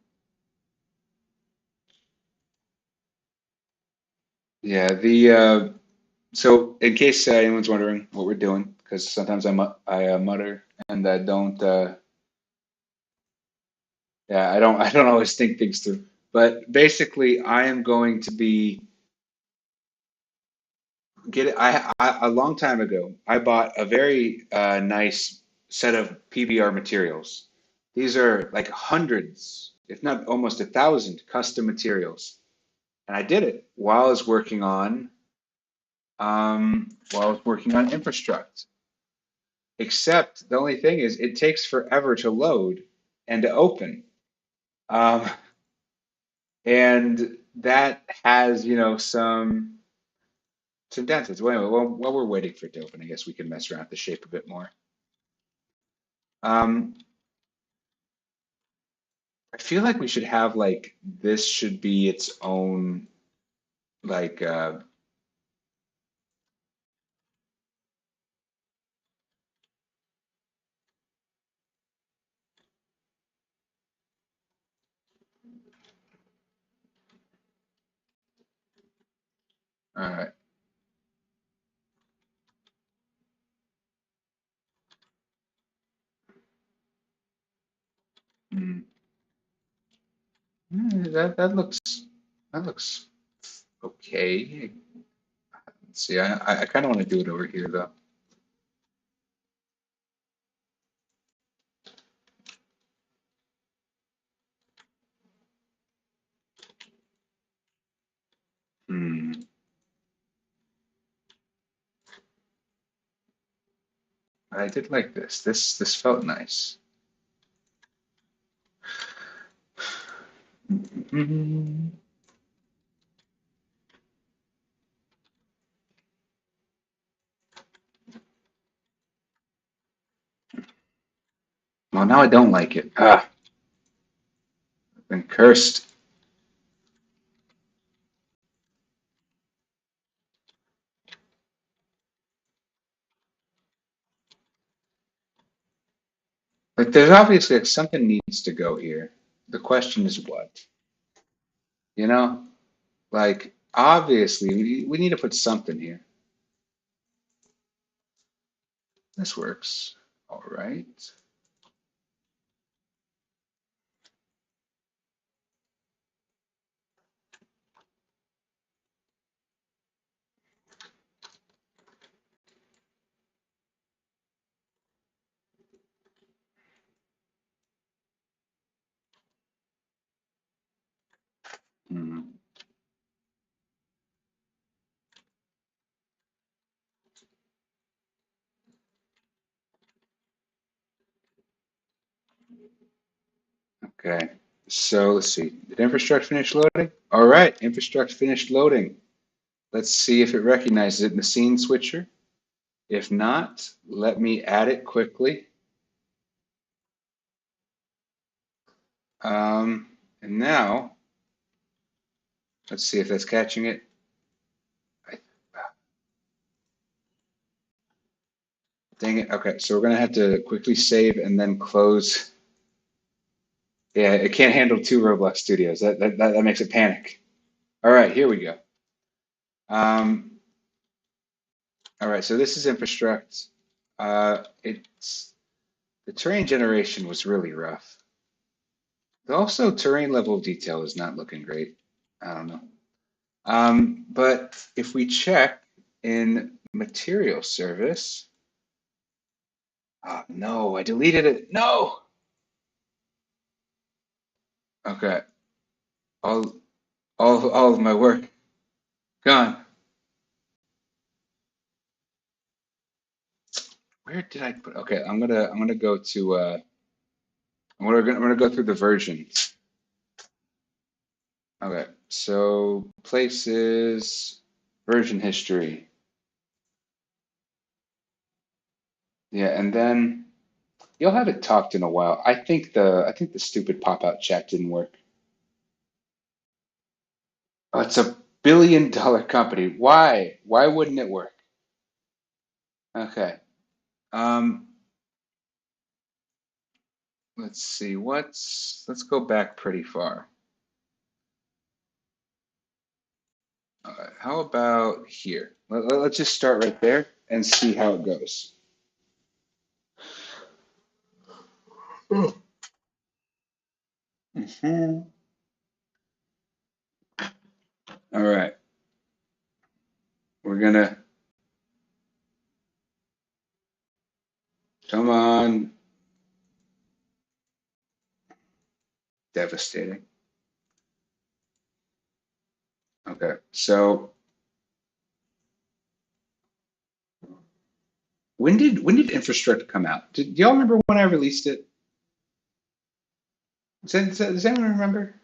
yeah, the so in case anyone's wondering what we're doing, because sometimes I mutter and I don't. Yeah, I don't always think things through. But basically, I am going to be get it. A long time ago, I bought a very nice set of PBR materials. These are like hundreds, if not almost 1,000 custom materials, and I did it while I was working on Infrastruct. Except the only thing is, it takes forever to load and to open. Um, and that has, some downsides. Well, anyway, while we're waiting for it to open, I guess we can mess around with the shape a bit more. Um, I feel like we should have like this should be its own like all right. Mm, that looks okay. Let's see. I kind of want to do it over here though. Hmm. I did like this. This felt nice. Mhm. Well, now I don't like it. I've been cursed. Like, there's obviously like, something needs to go here. The question is what? You know, like obviously we need to put something here. This works. All right. Hmm. Okay. So let's see. Did infrastructure finish loading? All right. Infrastructure finished loading. Let's see if it recognizes it in the scene switcher. If not, let me add it quickly. And now let's see if that's catching it. I, dang it. Okay. So we're gonna have to quickly save and then close. Yeah, it can't handle two Roblox studios. That makes it panic. All right, here we go. Um, all right, so this is Infrastruct. It's the terrain generation was really rough. Also, terrain level of detail is not looking great. I don't know. But if we check in material service, no, I deleted it. No. Okay. All all of my work gone. Where did I put? Okay, I'm gonna go to I'm gonna go through the versions. Okay, so places, version history. Yeah, and then you'll have it talked in a while. I think the stupid pop-out chat didn't work. Oh, it's a $1 billion company. Why? Why wouldn't it work? Okay. Um, let's see. Let's go back pretty far. How about here? Let's just start right there and see how it goes. Mhm. All right. We're gonna come on. Devastating. Okay. So when did Infrastructure come out? Do y'all remember when I released it? Does anyone remember?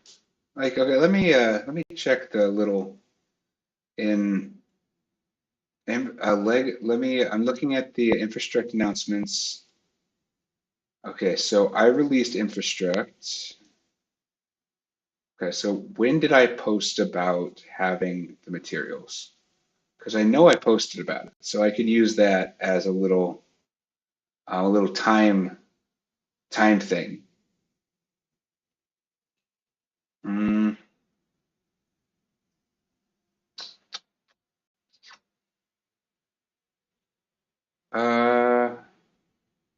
Like, okay, let me check the little in I'm looking at the infrastructure announcements. Okay, so I released infrastructure. Okay, so when did I post about having the materials? Because I know I posted about it, so I could use that as a little time thing. Mm, uh,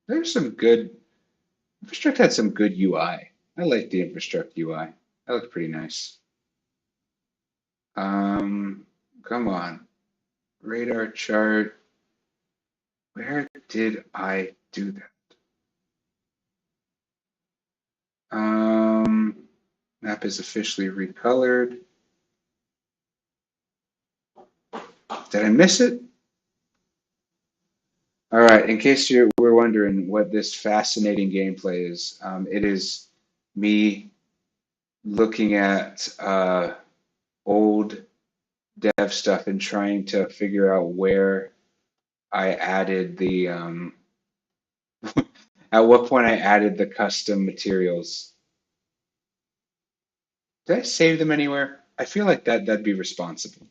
there's some good infrastructure had some good UI. I like the infrastructure UI. That looks pretty nice. Um, come on, radar chart. Where did I do that? Map is officially recolored. Did I miss it? All right. In case you were wondering what this fascinating gameplay is, it is me looking at old dev stuff and trying to figure out where I added the at what point I added the custom materials. Did I save them anywhere? I feel like that'd be responsible.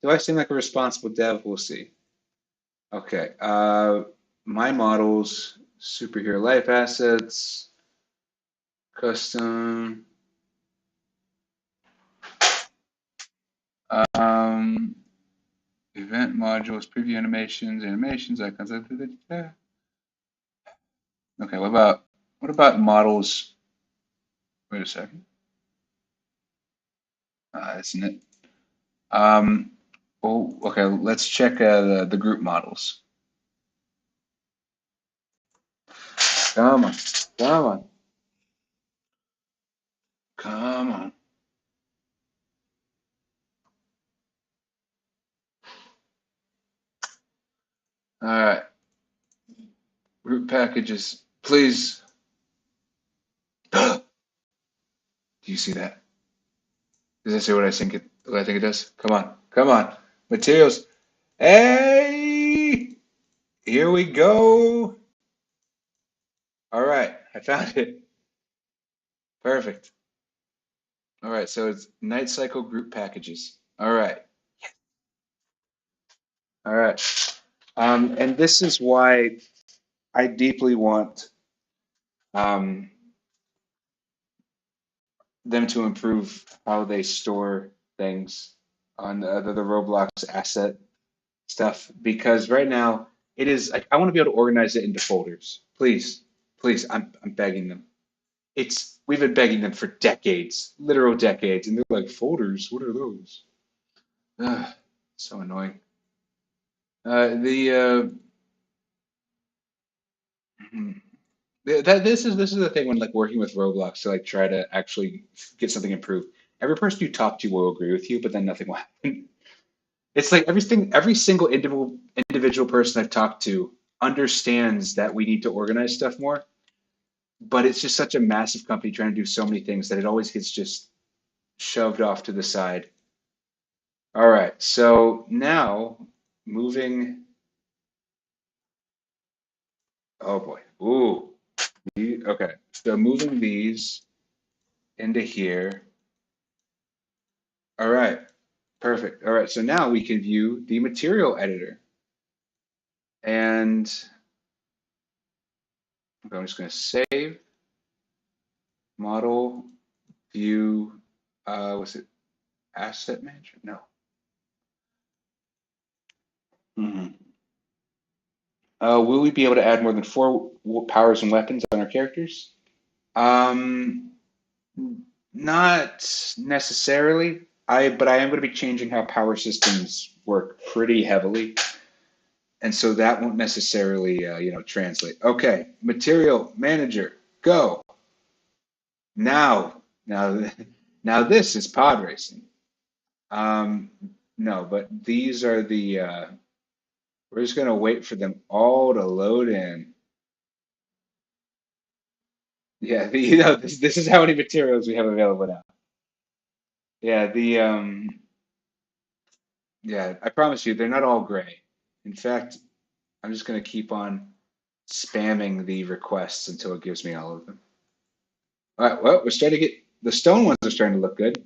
Do I seem like a responsible dev? We'll see. Okay. My models, superhero life assets, custom, um, event modules, preview animations, icons. Okay. What about models? Wait a second. Isn't it? Um, oh, okay. Let's check the group models. Come on, come on, come on. All right. Group packages, please. Do you see that? Does that say what I think it does? Come on, come on. Materials. Hey, here we go. All right, I found it. Perfect. All right, so it's Nightcycle group packages. All right, all right. And this is why I deeply want um, them to improve how they store things on the Roblox asset stuff because right now it is like I want to be able to organize it into folders. Please, please, I'm begging them. We've been begging them for decades, literal decades, and they're like folders. What are those? Ugh, so annoying. The mhm. This is the thing when like working with Roblox to like try to actually get something improved. Every person you talk to will agree with you, but then nothing will happen. It's like every single individual person I've talked to understands that we need to organize stuff more, but it's just such a massive company trying to do so many things that it always gets just shoved off to the side. All right, so now moving. Oh boy. Ooh. Okay. So moving these into here. All right. Perfect. All right. So now we can view the material editor. And I'm just going to save model view. Was it asset manager? No. Mhm. Will we be able to add more than four powers and weapons on our characters? Um, Not necessarily. But I am going to be changing how power systems work pretty heavily, and so that won't necessarily, translate. Okay, material manager, go now. Now, now this is pod racing. Um, no, but these are the. We're just going to wait for them all to load in. Yeah, this is how many materials we have available now. Yeah, yeah, I promise you, they're not all gray. In fact, I'm just going to keep on spamming the requests until it gives me all of them. All right, well, we're starting to get the stone ones are starting to look good.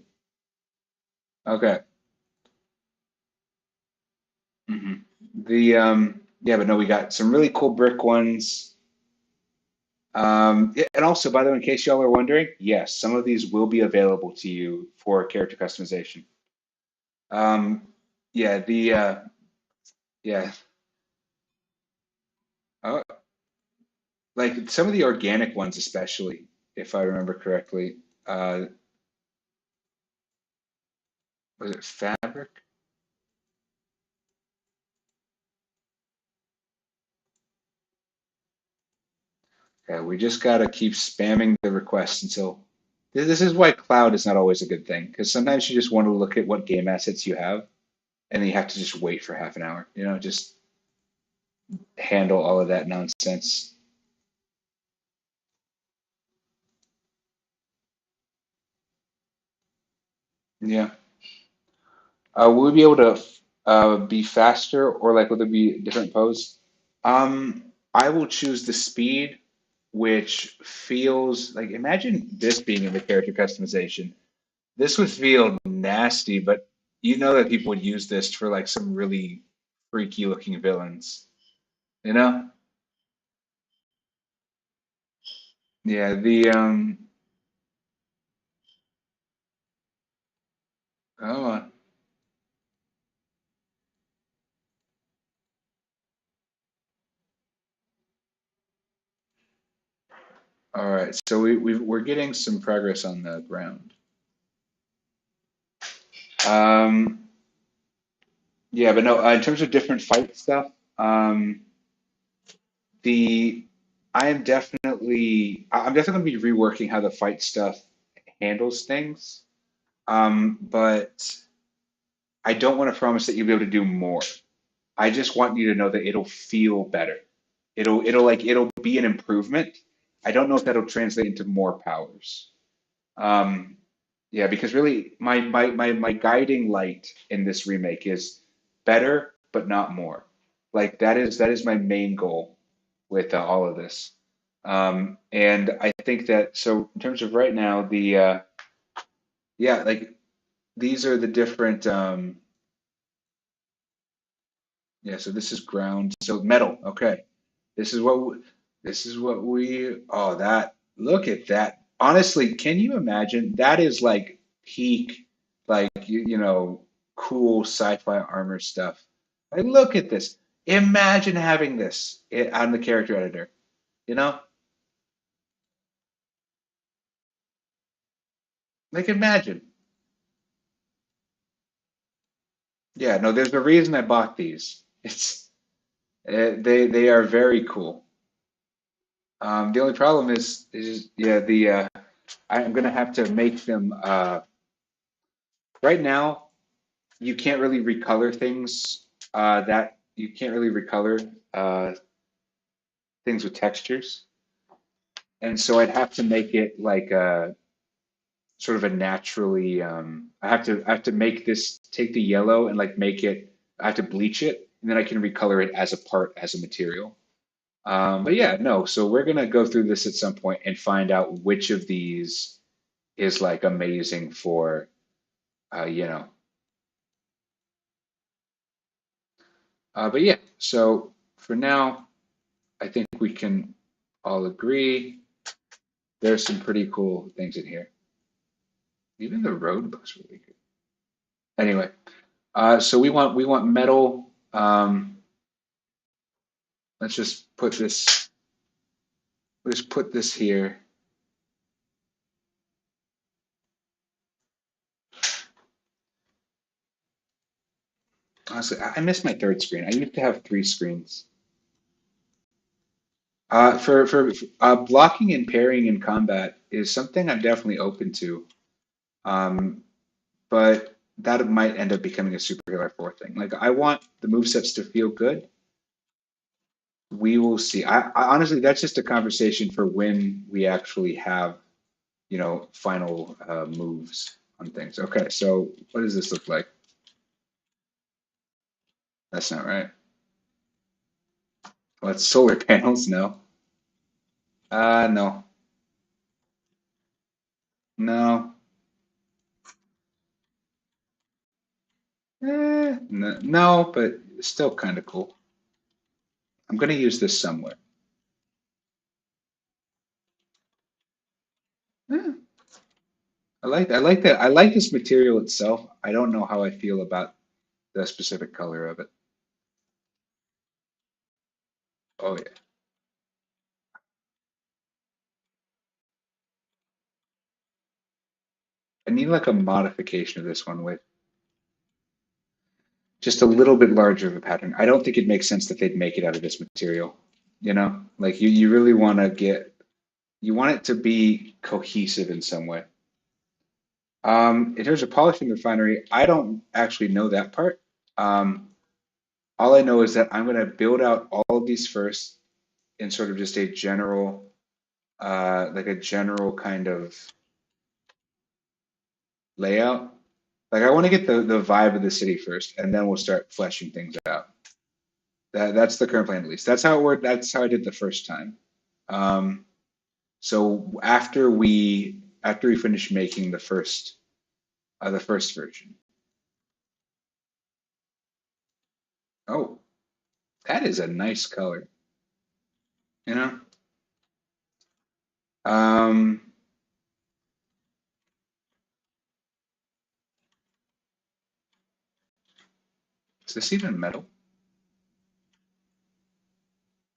Okay. hmm yeah, but no, we got some really cool brick ones. Yeah, and also, by the way, in case y'all are wondering, yes, some of these will be available to you for character customization. Um, yeah, yeah, uh, like some of the organic ones, especially if I remember correctly. Uh, was it fabric? Yeah, we just gotta keep spamming the requests until this is why cloud is not always a good thing because sometimes you just want to look at what game assets you have and then you have to just wait for half an hour, just handle all of that nonsense. Yeah. Will we be able to be faster or like will there be a different pose? I will choose the speed, which feels like imagine this being in the character customization. This would feel nasty, but you know that people would use this for like some really freaky looking villains, you know? Yeah, oh, all right. So we're getting some progress on the ground. Um, yeah, but no, in terms of different fight stuff, the I'm definitely gonna be reworking how the fight stuff handles things. But I don't want to promise that you'll be able to do more. I just want you to know that it'll feel better. It'll be an improvement. I don't know if that'll translate into more powers. Um, yeah, because really my guiding light in this remake is better but not more. Like that is my main goal with all of this. And I think that so in terms of right now yeah, like these are the different yeah, so this is ground. So metal, okay. This is what we, this is what we oh that look at that. Honestly, can you imagine? That is like peak like cool sci-fi armor stuff. Like look at this. Imagine having this on the character editor, you know? Like imagine. Yeah, no, there's a reason I bought these. It's they are very cool. The only problem is yeah I'm gonna have to make them right now. You can't really recolor things that you can't really recolor things with textures, and so I'd have to make it like a sort of a naturally. I have to make this take the yellow and like make it. I have to bleach it, and then I can recolor it as a part as a material. But yeah, no. So we're gonna go through this at some point and find out which of these is like amazing for you know. But yeah, so for now, I think we can all agree there's some pretty cool things in here. Even the road looks really good. Anyway, so we want metal. Let's just put this. Let's put this here. Honestly, I miss my third screen. I used to have three screens. For blocking and parrying in combat is something I'm definitely open to. Um, but that might end up becoming a Super Hero 4 thing. Like I want the movesets to feel good. We will see. I honestly, that's just a conversation for when we actually have, final moves on things. Okay, so what does this look like? That's not right. Well, it's solar panels. No. No, no, no, no, but still kind of cool. I'm gonna use this somewhere. Eh, I like that. I like this material itself. I don't know how I feel about the specific color of it. Oh yeah. I need like a modification of this one with just a little bit larger of a pattern. I don't think it makes sense that they'd make it out of this material. Like you really want to you want it to be cohesive in some way. In terms of polishing the refinery, I don't actually know that part. Um, all I know is that I'm going to build out all of these first in sort of just a general, like a general kind of layout. Like I want to get the vibe of the city first, and then we'll start fleshing things out. That's the current plan, at least. That's how it worked. That's how I did the first time. Um, so after we finish making the first version. Oh, that is a nice color. You know. Um, is this even metal?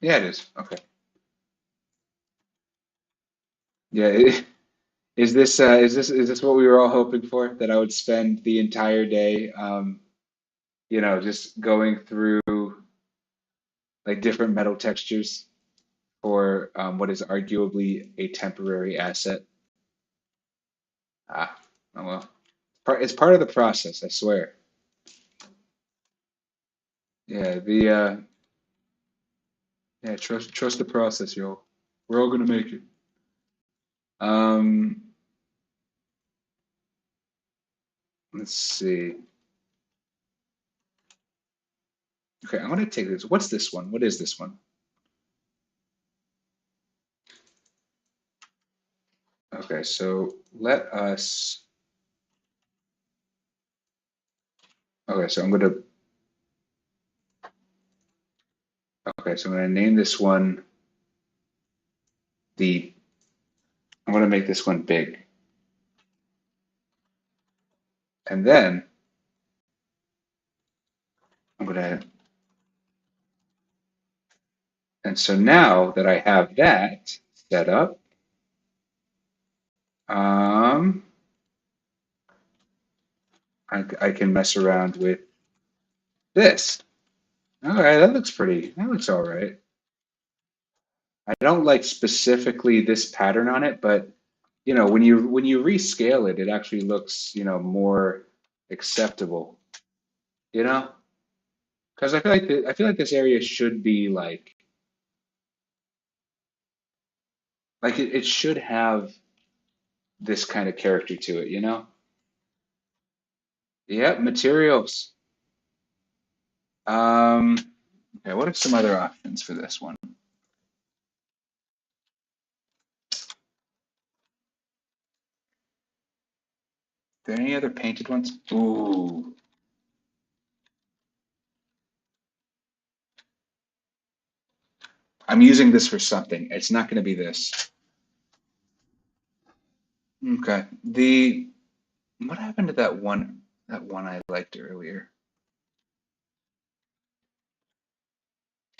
Yeah, it is. Okay. Yeah. Is this what we were all hoping for? That I would spend the entire day, just going through like different metal textures for what is arguably a temporary asset. Ah, oh well. It's part of the process, I swear. Yeah, trust the process, yo. We're all gonna make it. Um, let's see. Okay, I'm gonna take this. What's this one? What is this one? Okay, so let us. Okay, so I'm gonna. Okay, so I'm gonna name this one the. I'm gonna make this one big, and then I'm gonna. And so now that I have that set up, um, I can mess around with. This. All right, that looks pretty. That looks all right. I don't like specifically this pattern on it, but when you rescale it, it actually looks, more acceptable. You know, because I feel like this area should be like it should have this kind of character to it. Yep, materials. Um, okay, what are some other options for this one? Are there any other painted ones? Ooh, I'm using this for something. It's not going to be this. Okay. What happened to that one I liked earlier?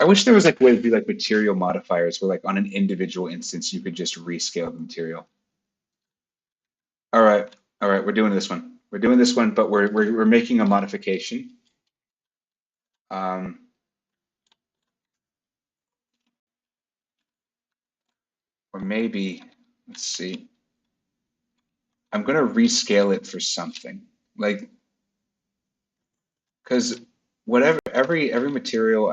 I wish there was like a way to do like material modifiers where like on an individual instance you could just rescale the material. All right. All right, we're doing this one. We're doing this one, but we're making a modification. Um, or maybe, let's see. I'm gonna rescale it for something. Like, because whatever every material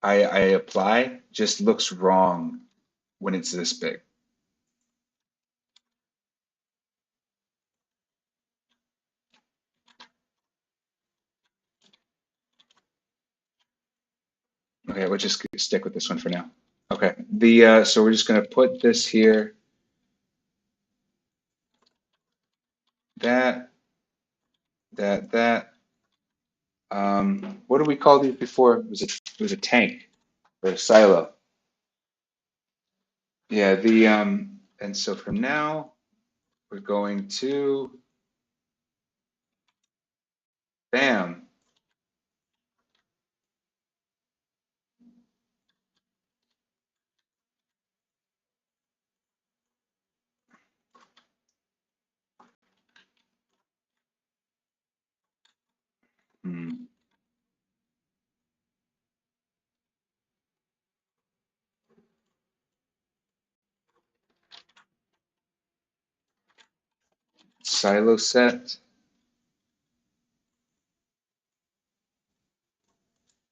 I apply just looks wrong when it's this big. Okay, we'll just stick with this one for now. Okay, so we're just gonna put this here, that, that. What did we call these before? It was a tank or a silo. Yeah, and so from now we're going to bam, hmm, silo set.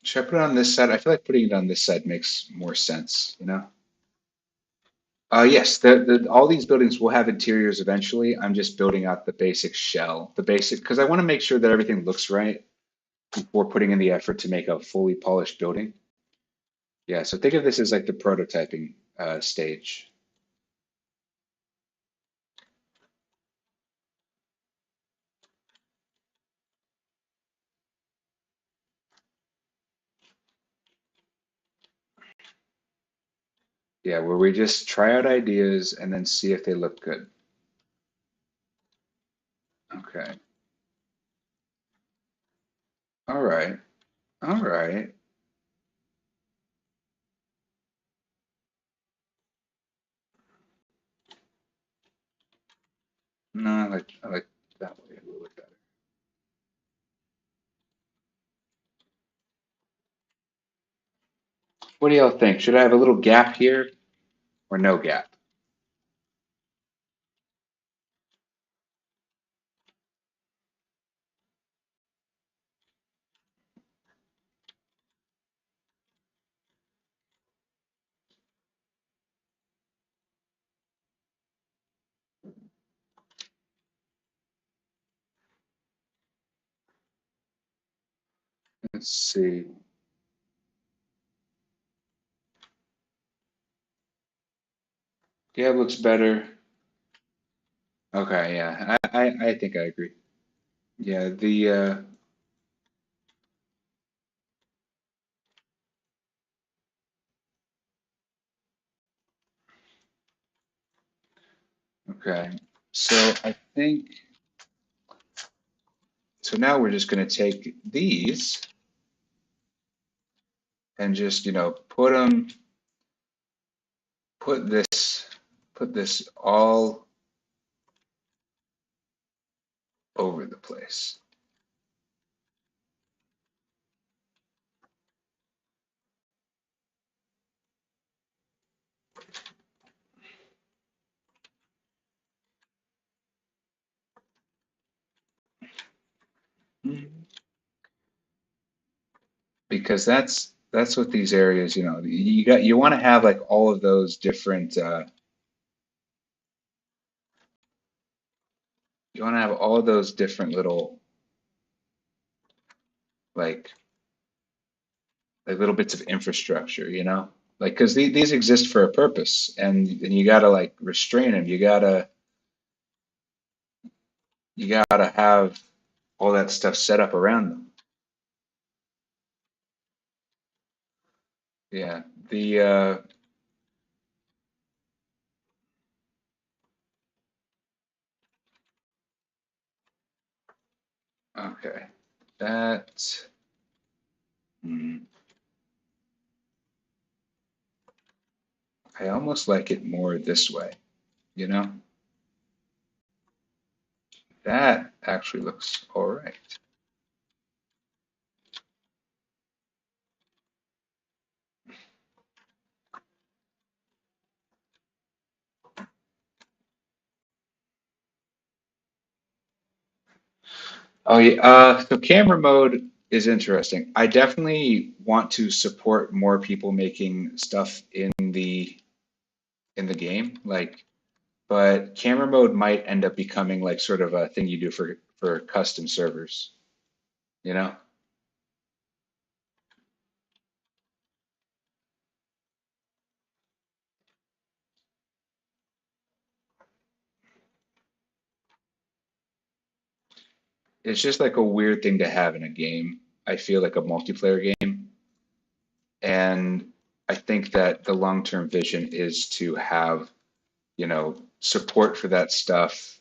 Should I put it on this side? I feel like putting it on this side makes more sense. Yes, all these buildings will have interiors eventually. I'm just building out the basic shell, because I want to make sure that everything looks right before putting in the effort to make a fully polished building. Yeah, so think of this as like the prototyping stage. Yeah, where we just try out ideas and then see if they look good. Okay. All right. All right. No, I like that way a little bit better. What do y'all think? Should I have a little gap here or no gap? Let's see. Gap looks better. Okay, yeah. I think I agree. Yeah, okay. So I think so now we're just gonna take these and just, put this put this all over the place. because that's what these areas, you want to have like all of those different you want to have all of those different little like little bits of infrastructure, like because these exist for a purpose, and you gotta like restrain them. You gotta have all that stuff set up around them. Yeah. The Okay. That hmm, I almost like it more this way, you know? That actually looks all right. Oh yeah. So camera mode is interesting. I definitely want to support more people making stuff in the game. Like, but camera mode might end up becoming like sort of a thing you do for custom servers, you know? It's just like a weird thing to have in a game. I feel like a multiplayer game. And I think that the long-term vision is to have, support for that stuff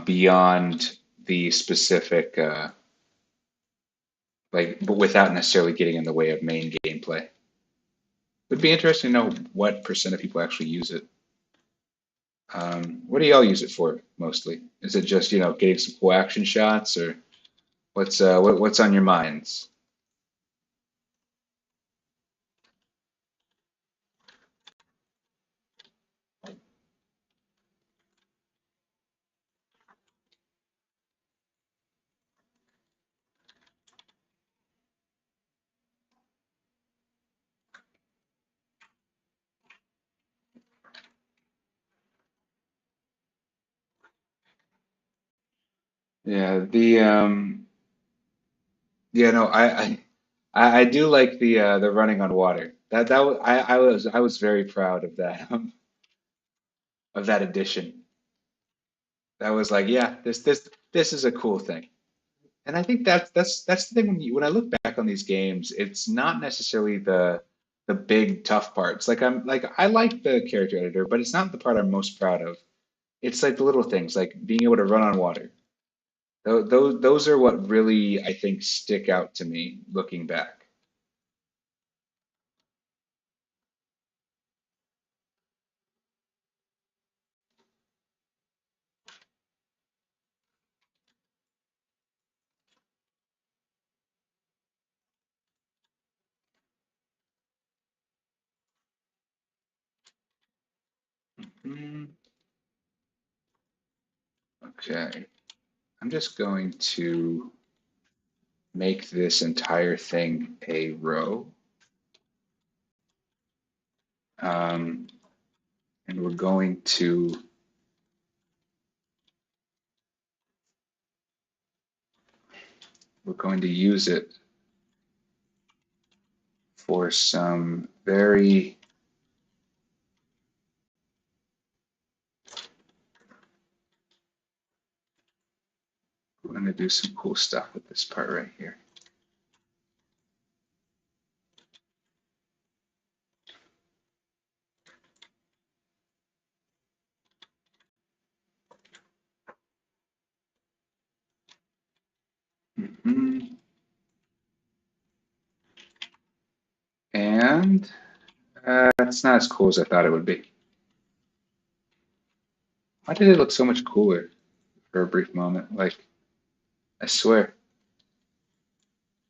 beyond the specific, but without necessarily getting in the way of main gameplay. Would be interesting to know what percent of people actually use it. What do y'all use it for mostly? Is it just, getting some cool action shots, or what's on your minds? Yeah, no, I do like the running on water. I was very proud of that addition. That was like, yeah, this is a cool thing. And I think that's the thing when I look back on these games, it's not necessarily the big tough parts. Like I like the character editor, but it's not the part I'm most proud of. It's like the little things, like being able to run on water. Those are what really I think stick out to me looking back. Mm, okay, I'm just going to make this entire thing a row. Um, and we're going to use it for some very we're going to do some cool stuff with this part right here. Mhm. And it's not as cool as I thought it would be. Why did it look so much cooler for a brief moment? Like, I swear.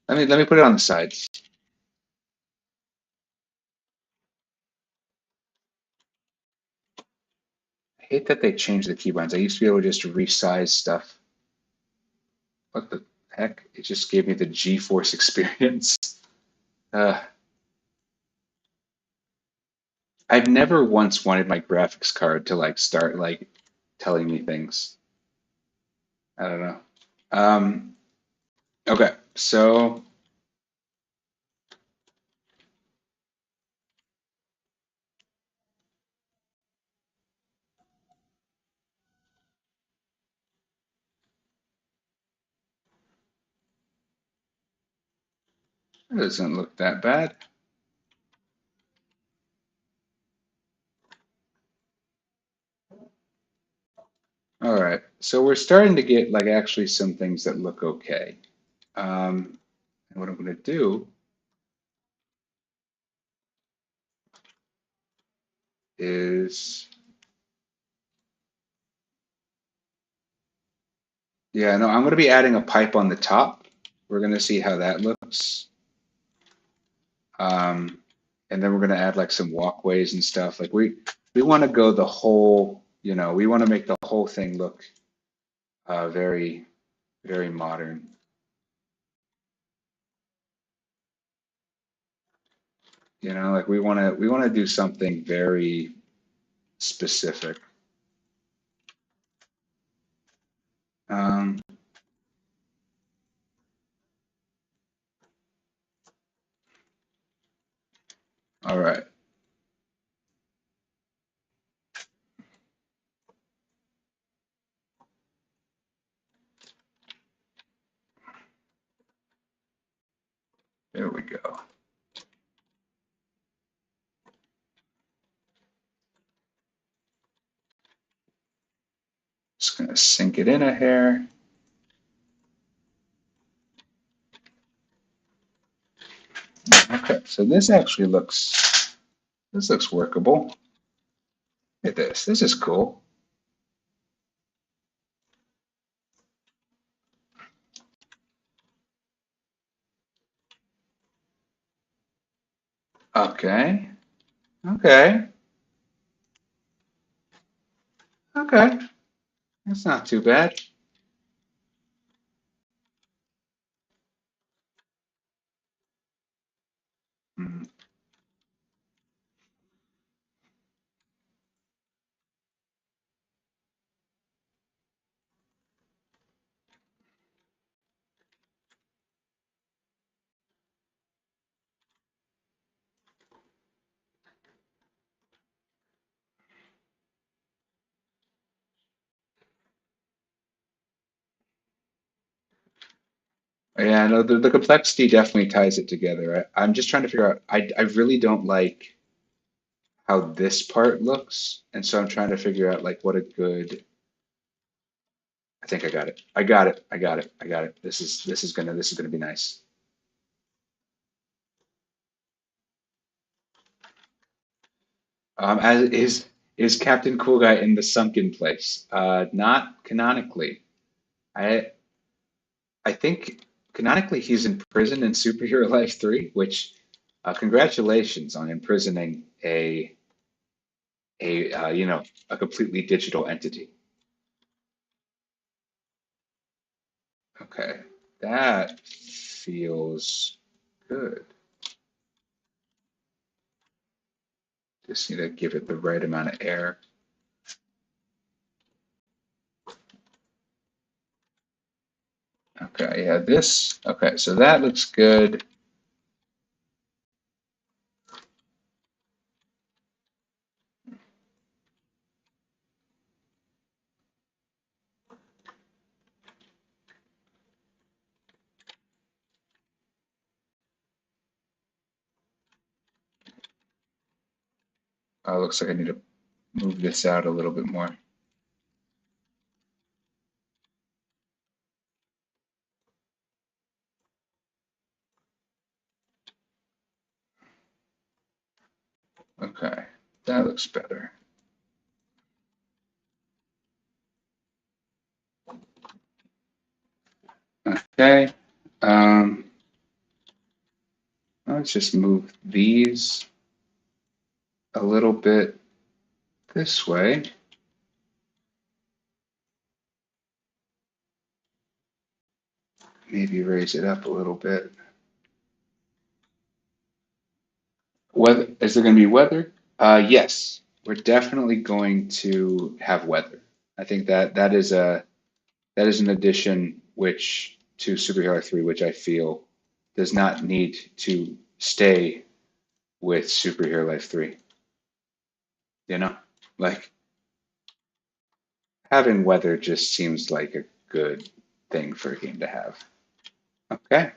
Let me put it on the sides. I hate that they changed the keybinds. I used to be able to just resize stuff. What the heck? It just gave me the GeForce experience. Uh, I've never once wanted my graphics card to like start like telling me things. I don't know. Um, okay, so it doesn't look that bad. All right, so we're starting to get like actually some things that look okay. And what I'm going to do is, yeah, no, I'm going to be adding a pipe on the top. We're going to see how that looks. And then we're going to add like some walkways and stuff. Like we want to go the whole, we want to make the whole thing look very, very modern. Like we want to do something very specific. Um, all right. There we go. Just going to sink it in a hair. Okay, so this looks workable. Look at this. This is cool. Okay. Okay. Okay. That's not too bad. Mm. Yeah, no, the complexity definitely ties it together. I'm just trying to figure out, I really don't like how this part looks. And so I'm trying to figure out like what a good, I think I got it. I got it. I got it. I got it. This is gonna be nice. As is Captain Cool Guy in the sunken place? Not canonically. I I think canonically he's in prison in Superhero Life 3, which congratulations on imprisoning a completely digital entity. Okay, that feels good. Just need to give it the right amount of air. Okay, yeah, okay, so that looks good. Looks like I need to move this out a little bit more. Okay, that looks better. Okay, um, let's just move these a little bit this way. maybe raise it up a little bit. Weather, is there going to be weather? Yes, we're definitely going to have weather. I think that is an addition which to Superhero Life 3, which I feel does not need to stay with Superhero Life 3. You know, like having weather just seems like a good thing for a game to have. Okay,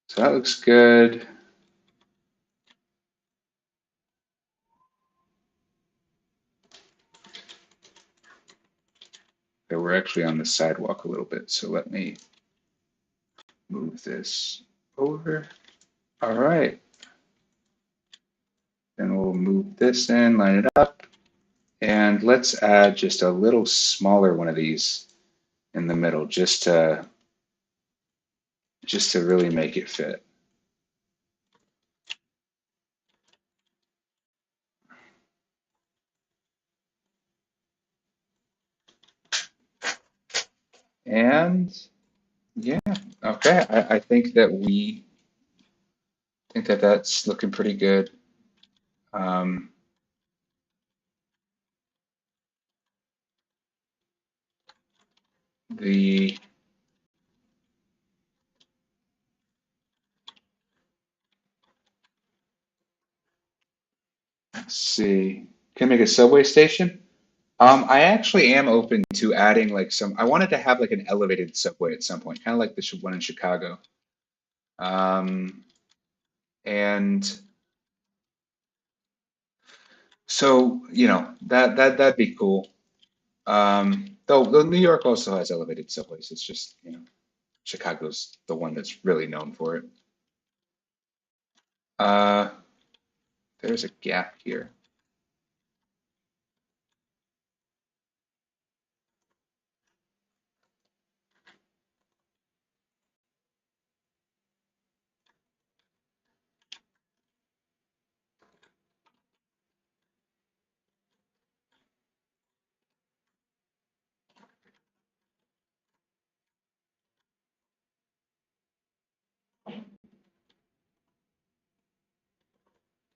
so that looks good. Okay, we're actually on the sidewalk a little bit, so let me move this over. All right, then we'll move this in, line it up, and let's add just a little smaller one of these in the middle, just to really make it fit. And yeah, okay, I think that that's looking pretty good. Um, the let's see, can I make a subway station? I actually am open to adding like some. I wanted to have like an elevated subway at some point, kind of like the one in Chicago. Um, and so that'd be cool. Though New York also has elevated subways. It's just Chicago's the one that's really known for it. Uh, there's a gap here.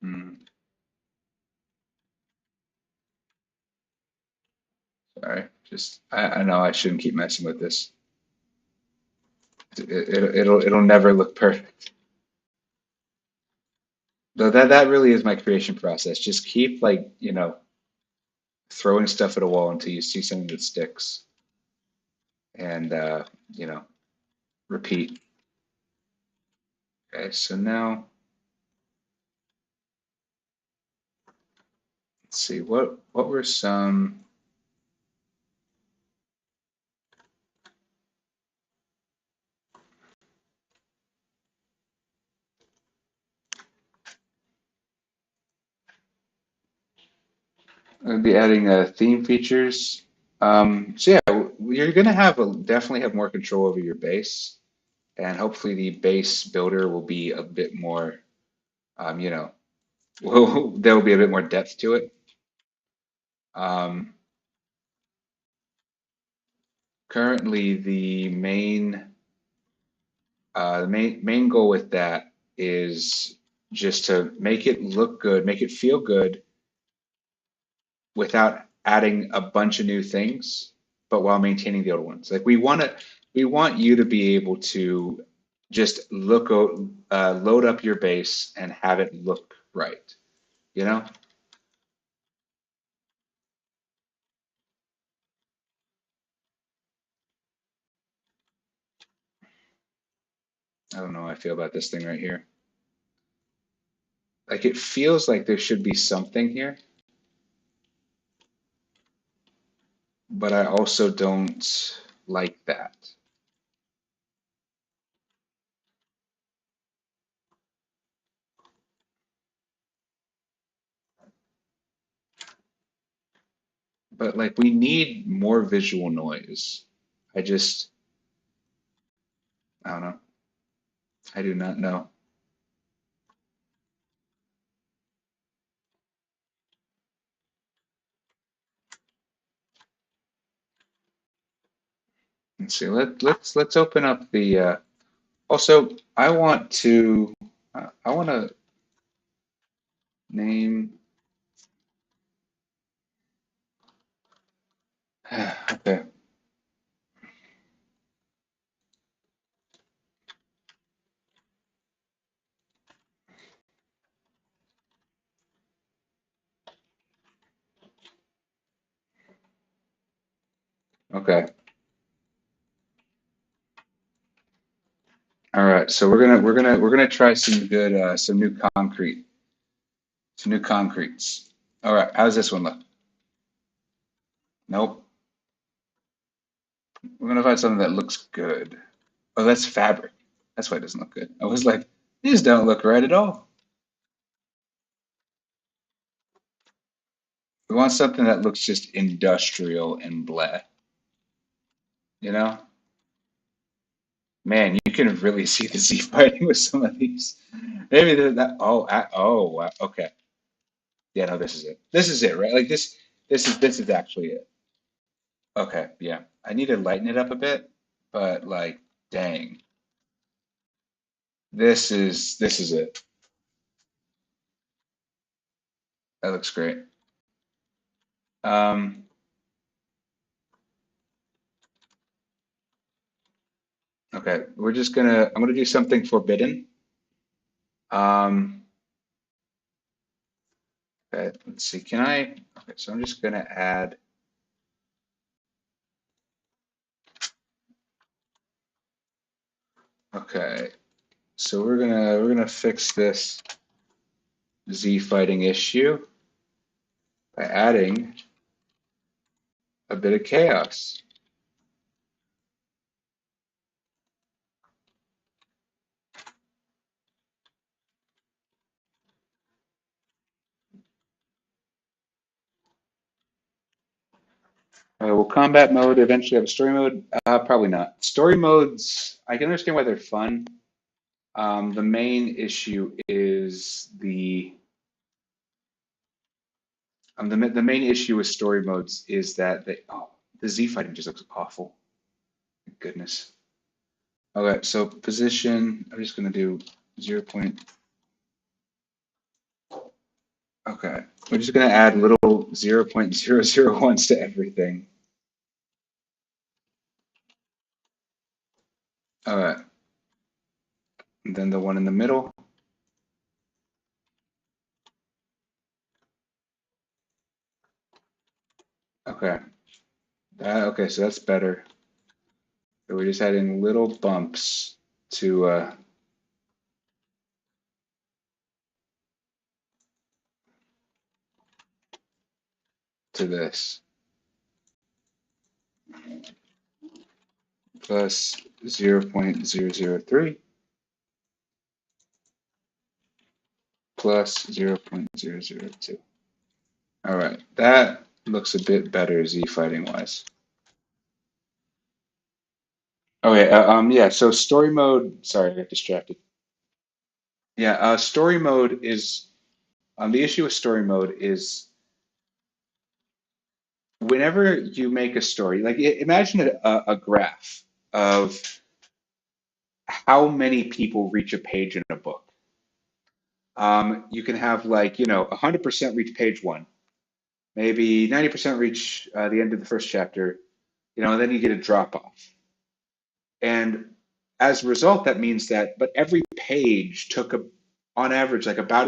Hmm, sorry, just I know I shouldn't keep messing with this. It'll never look perfect. Though that really is my creation process. Just keep like throwing stuff at a wall until you see something that sticks, and repeat. Okay, so now let's see what were some. I'll be adding theme features. So yeah, you're gonna definitely have more control over your base, and hopefully the base builder will be a bit more, um, you know, there will be a bit more depth to it. Um, Currently, the main goal with that is just to make it look good, make it feel good without adding a bunch of new things, but while maintaining the old ones. Like we want you to be able to just load up your base and have it look right. You know? I don't know how I feel about this thing right here. Like it feels like there should be something here, but I also don't like that. But like we need more visual noise. I just, I don't know. I do not know. let's see. Let's open up the. Also, I want to name. Okay. Okay. All right. So we're gonna try some new concretes. All right. How's this one look? Nope. We're gonna find something that looks good. Oh, that's fabric. That's why it doesn't look good. I was like, these don't look right at all. We want something that looks just industrial and blah. You know? Man, you can really see the Z fighting with some of these. Maybe that. Oh, wow, okay. Yeah, no, this is it. This is it, right? Like this is actually it. Okay, yeah. I need to lighten it up a bit, but like, dang, this is it. That looks great. Um, okay, I'm gonna do something forbidden. Um, okay, let's see. Okay, so I'm just gonna add. Okay, so we're gonna fix this Z fighting issue by adding a bit of chaos. Will combat mode eventually have a story mode? Probably not. Story modes, I can understand why they're fun. The main issue is the main issue with story modes is that the Z fighting just looks awful. Goodness. Okay, so position, I'm just gonna do 0 point. Okay, we're just gonna add little 0.001s to everything. All right, and then the one in the middle. Okay, okay, so that's better. So we're just adding little bumps to this. Plus 0.003 plus 0.002. All right, that looks a bit better Z fighting wise. Okay, yeah, so story mode, sorry, I got distracted. Yeah, story mode is, the issue with story mode is whenever you make a story, like imagine a graph of how many people reach a page in a book. You can have like, 100% reach page one, maybe 90% reach the end of the first chapter, and then you get a drop off. And as a result, that means but every page took on average, like about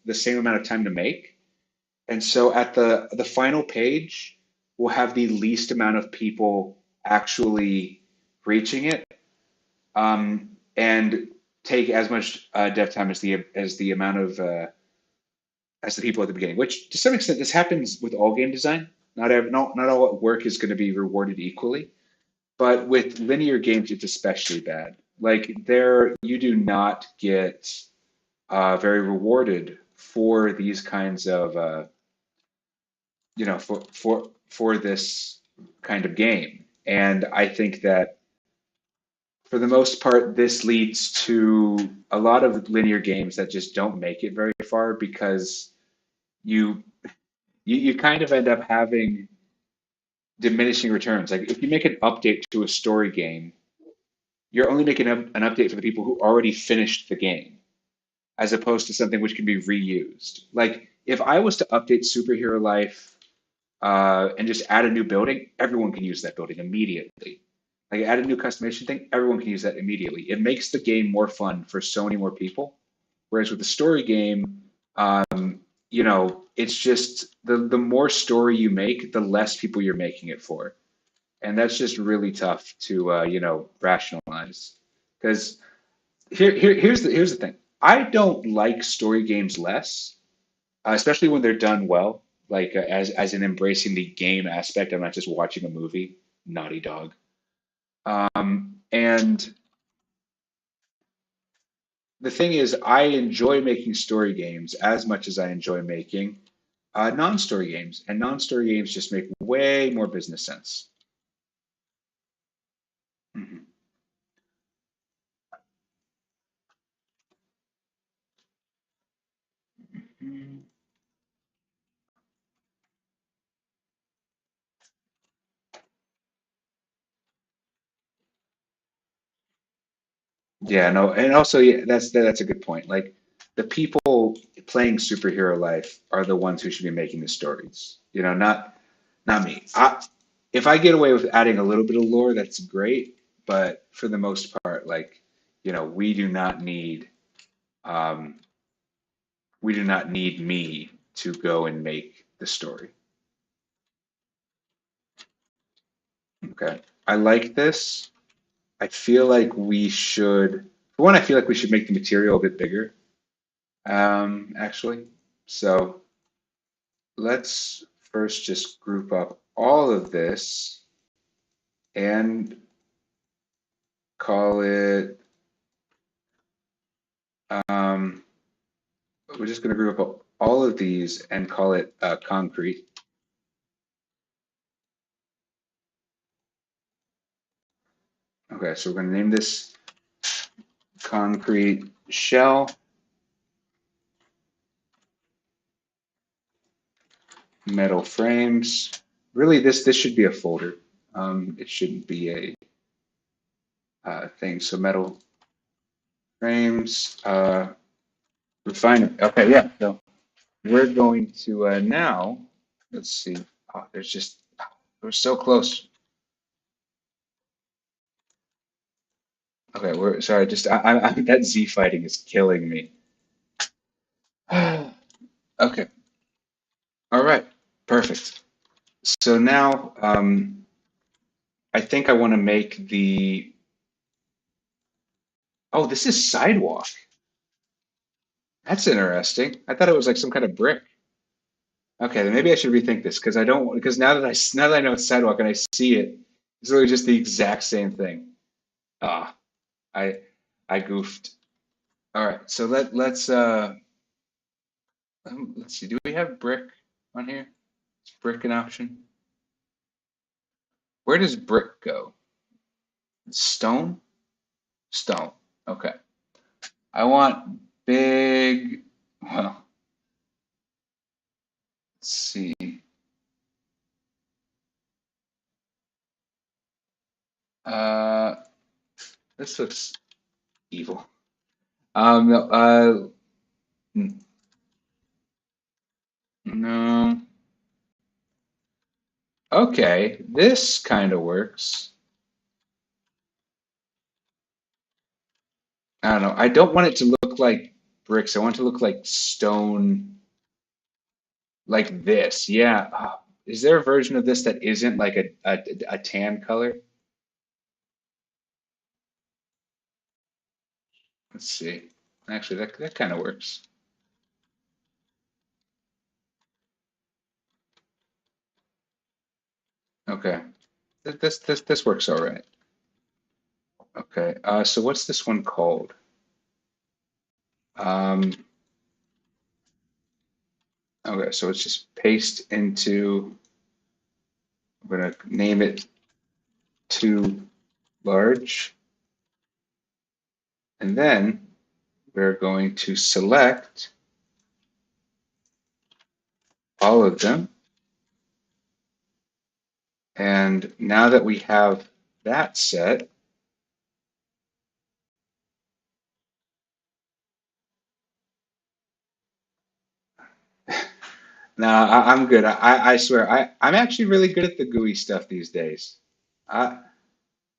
the same amount of time to make. And so at the final page, we'll have the least amount of people actually reaching it, and take as much dev time as the amount of as the people at the beginning. Which to some extent, this happens with all game design. Not all work is going to be rewarded equally. But with linear games, it's especially bad. Like there, you do not get very rewarded for these kinds of, for this kind of game. And I think that for the most part, this leads to a lot of linear games that just don't make it very far because you you kind of end up having diminishing returns. Like if you make an update to a story game, you're only making an update for the people who already finished the game, as opposed to something which can be reused. Like if I was to update Superhero Life and just add a new building, everyone can use that building immediately. Like add a new customization thing, everyone can use that immediately. It makes the game more fun for so many more people. Whereas with the story game, it's just the more story you make, the less people you're making it for, and that's just really tough to rationalize. Because here's the thing. I don't like story games less, especially when they're done well, like as in embracing the game aspect. I'm not just watching a movie. Naughty Dog. And the thing is, I enjoy making story games as much as I enjoy making non-story games, and non-story games just make way more business sense. Mhm. Yeah, no, and also yeah, that's a good point. Like the people playing superhero life are the ones who should be making the stories. Not me. If I get away with adding a little bit of lore, that's great. But for the most part, like, we do not need um, me to go and make the story. Okay. I like this. I feel like we should, for one, I feel like we should make the material a bit bigger, actually. So let's first just group up all of this and call it, um, we're just going to group up all of these and call it concrete. Okay, so we're going to name this concrete shell, metal frames. Really, this should be a folder. It shouldn't be a thing. So metal frames, refinery. Okay, yeah. So we're going to now, let's see. Oh, we're so close. Okay, we're sorry. That Z fighting is killing me. Okay, all right, perfect. So now, I think I want to make oh, this is sidewalk. That's interesting. I thought it was like some kind of brick. Okay, then maybe I should rethink this because I don't, because now that I know it's sidewalk and I see it, it's really just the exact same thing. Ah, I I goofed. All right, so let's see. Do we have brick on here? Is brick an option? Where does brick go? Stone? Stone. Okay. I want big. Well, let's see. Uh, this looks evil. No, no. Okay, this kind of works. I don't know. I don't want it to look like bricks. I want it to look like stone, like this. Yeah. Is there a version of this that isn't like a tan color? Let's see. Actually, that kind of works. Okay. This works all right. Okay. So what's this one called? Um, okay. So it's just paste into. I'm gonna name it too large, and then we're going to select all of them And now that we have that set, no, I'm good. I swear, I'm actually really good at the GUI stuff these days. I,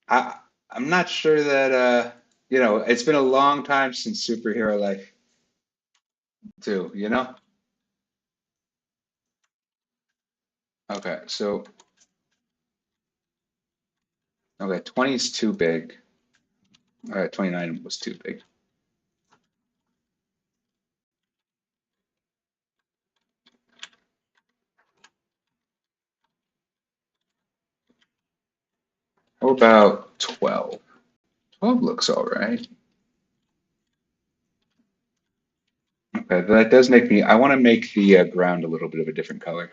I, I'm not sure that, it's been a long time since superhero life too, you know? Okay, so, okay, 20 is too big. All right, 29 was too big. How about 12? 12 looks all right. Okay, that does make me, I want to make the ground a little bit of a different color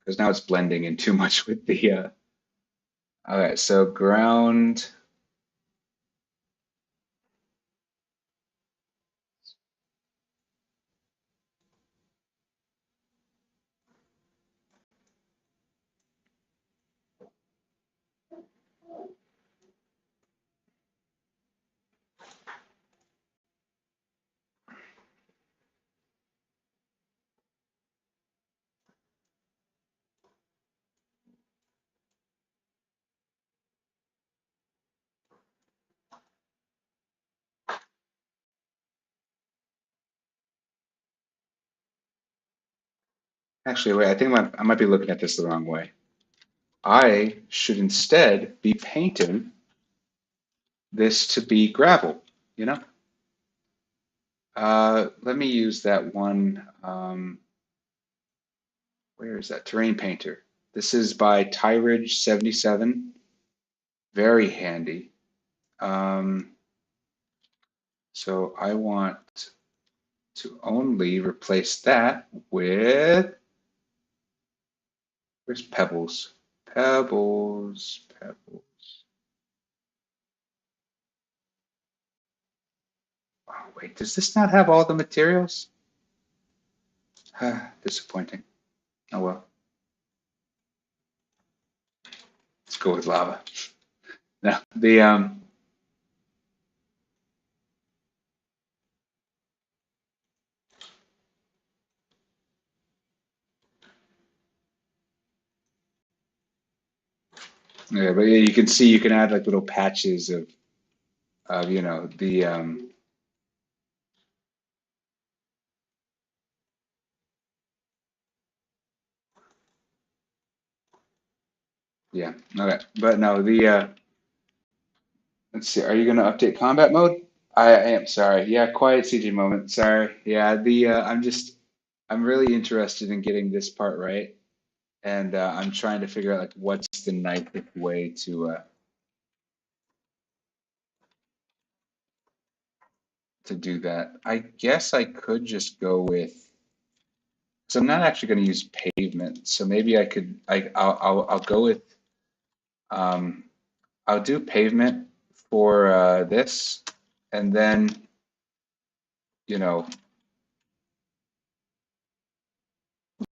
because now it's blending in too much with the, all right, so ground, actually, wait, I think I might be looking at this the wrong way. I should instead be painting this to be gravel, you know? Let me use that one. Where is that? Terrain Painter. This is by Tyridge 77. Very handy. Um, so I want to only replace that with, where's Pebbles? Pebbles, Pebbles. Oh, wait, does this not have all the materials? Disappointing. Oh well, let's go with lava. No, yeah, but yeah, you can see you can add like little patches of the yeah, okay, but no, let's see, are you going to update combat mode? I am sorry. Yeah, quiet CG moment. Sorry. Yeah, I'm really interested in getting this part right, and I'm trying to figure out like what's the nicest way to do that. I guess I could just go with. So I'm not actually going to use pavement. So maybe I could. I'll go with. Um, I'll do pavement for this, and then you know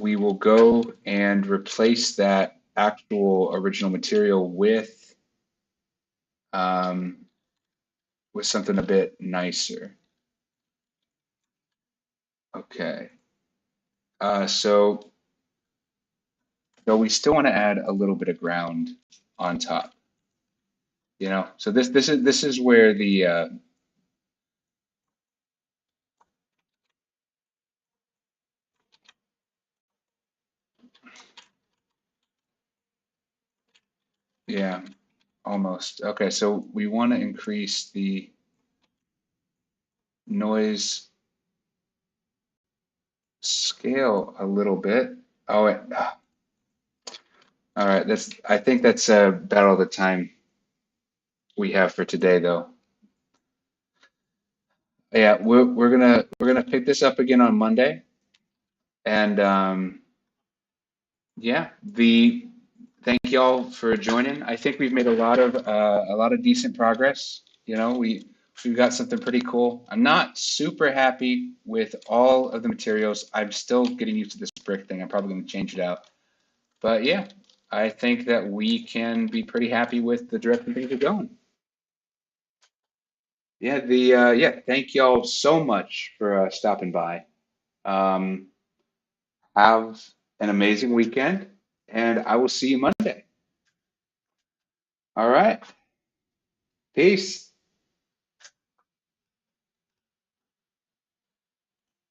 we will go and replace that actual original material um, with something a bit nicer. Okay. So we still want to add a little bit of ground on top, you know. So this is where the yeah, almost. Okay, so we want to increase the noise scale a little bit. Oh, wait. All right. I think that's about all the time we have for today, though. Yeah, we're gonna pick this up again on Monday, and yeah, the thank y'all for joining. I think we've made a lot of decent progress. You know, we got something pretty cool. I'm not super happy with all of the materials. I'm still getting used to this brick thing. I'm probably going to change it out. But yeah, I think that we can be pretty happy with the direction things are going. Yeah, thank y'all so much for stopping by. Um, have an amazing weekend, and I will see you Monday. All right. Peace.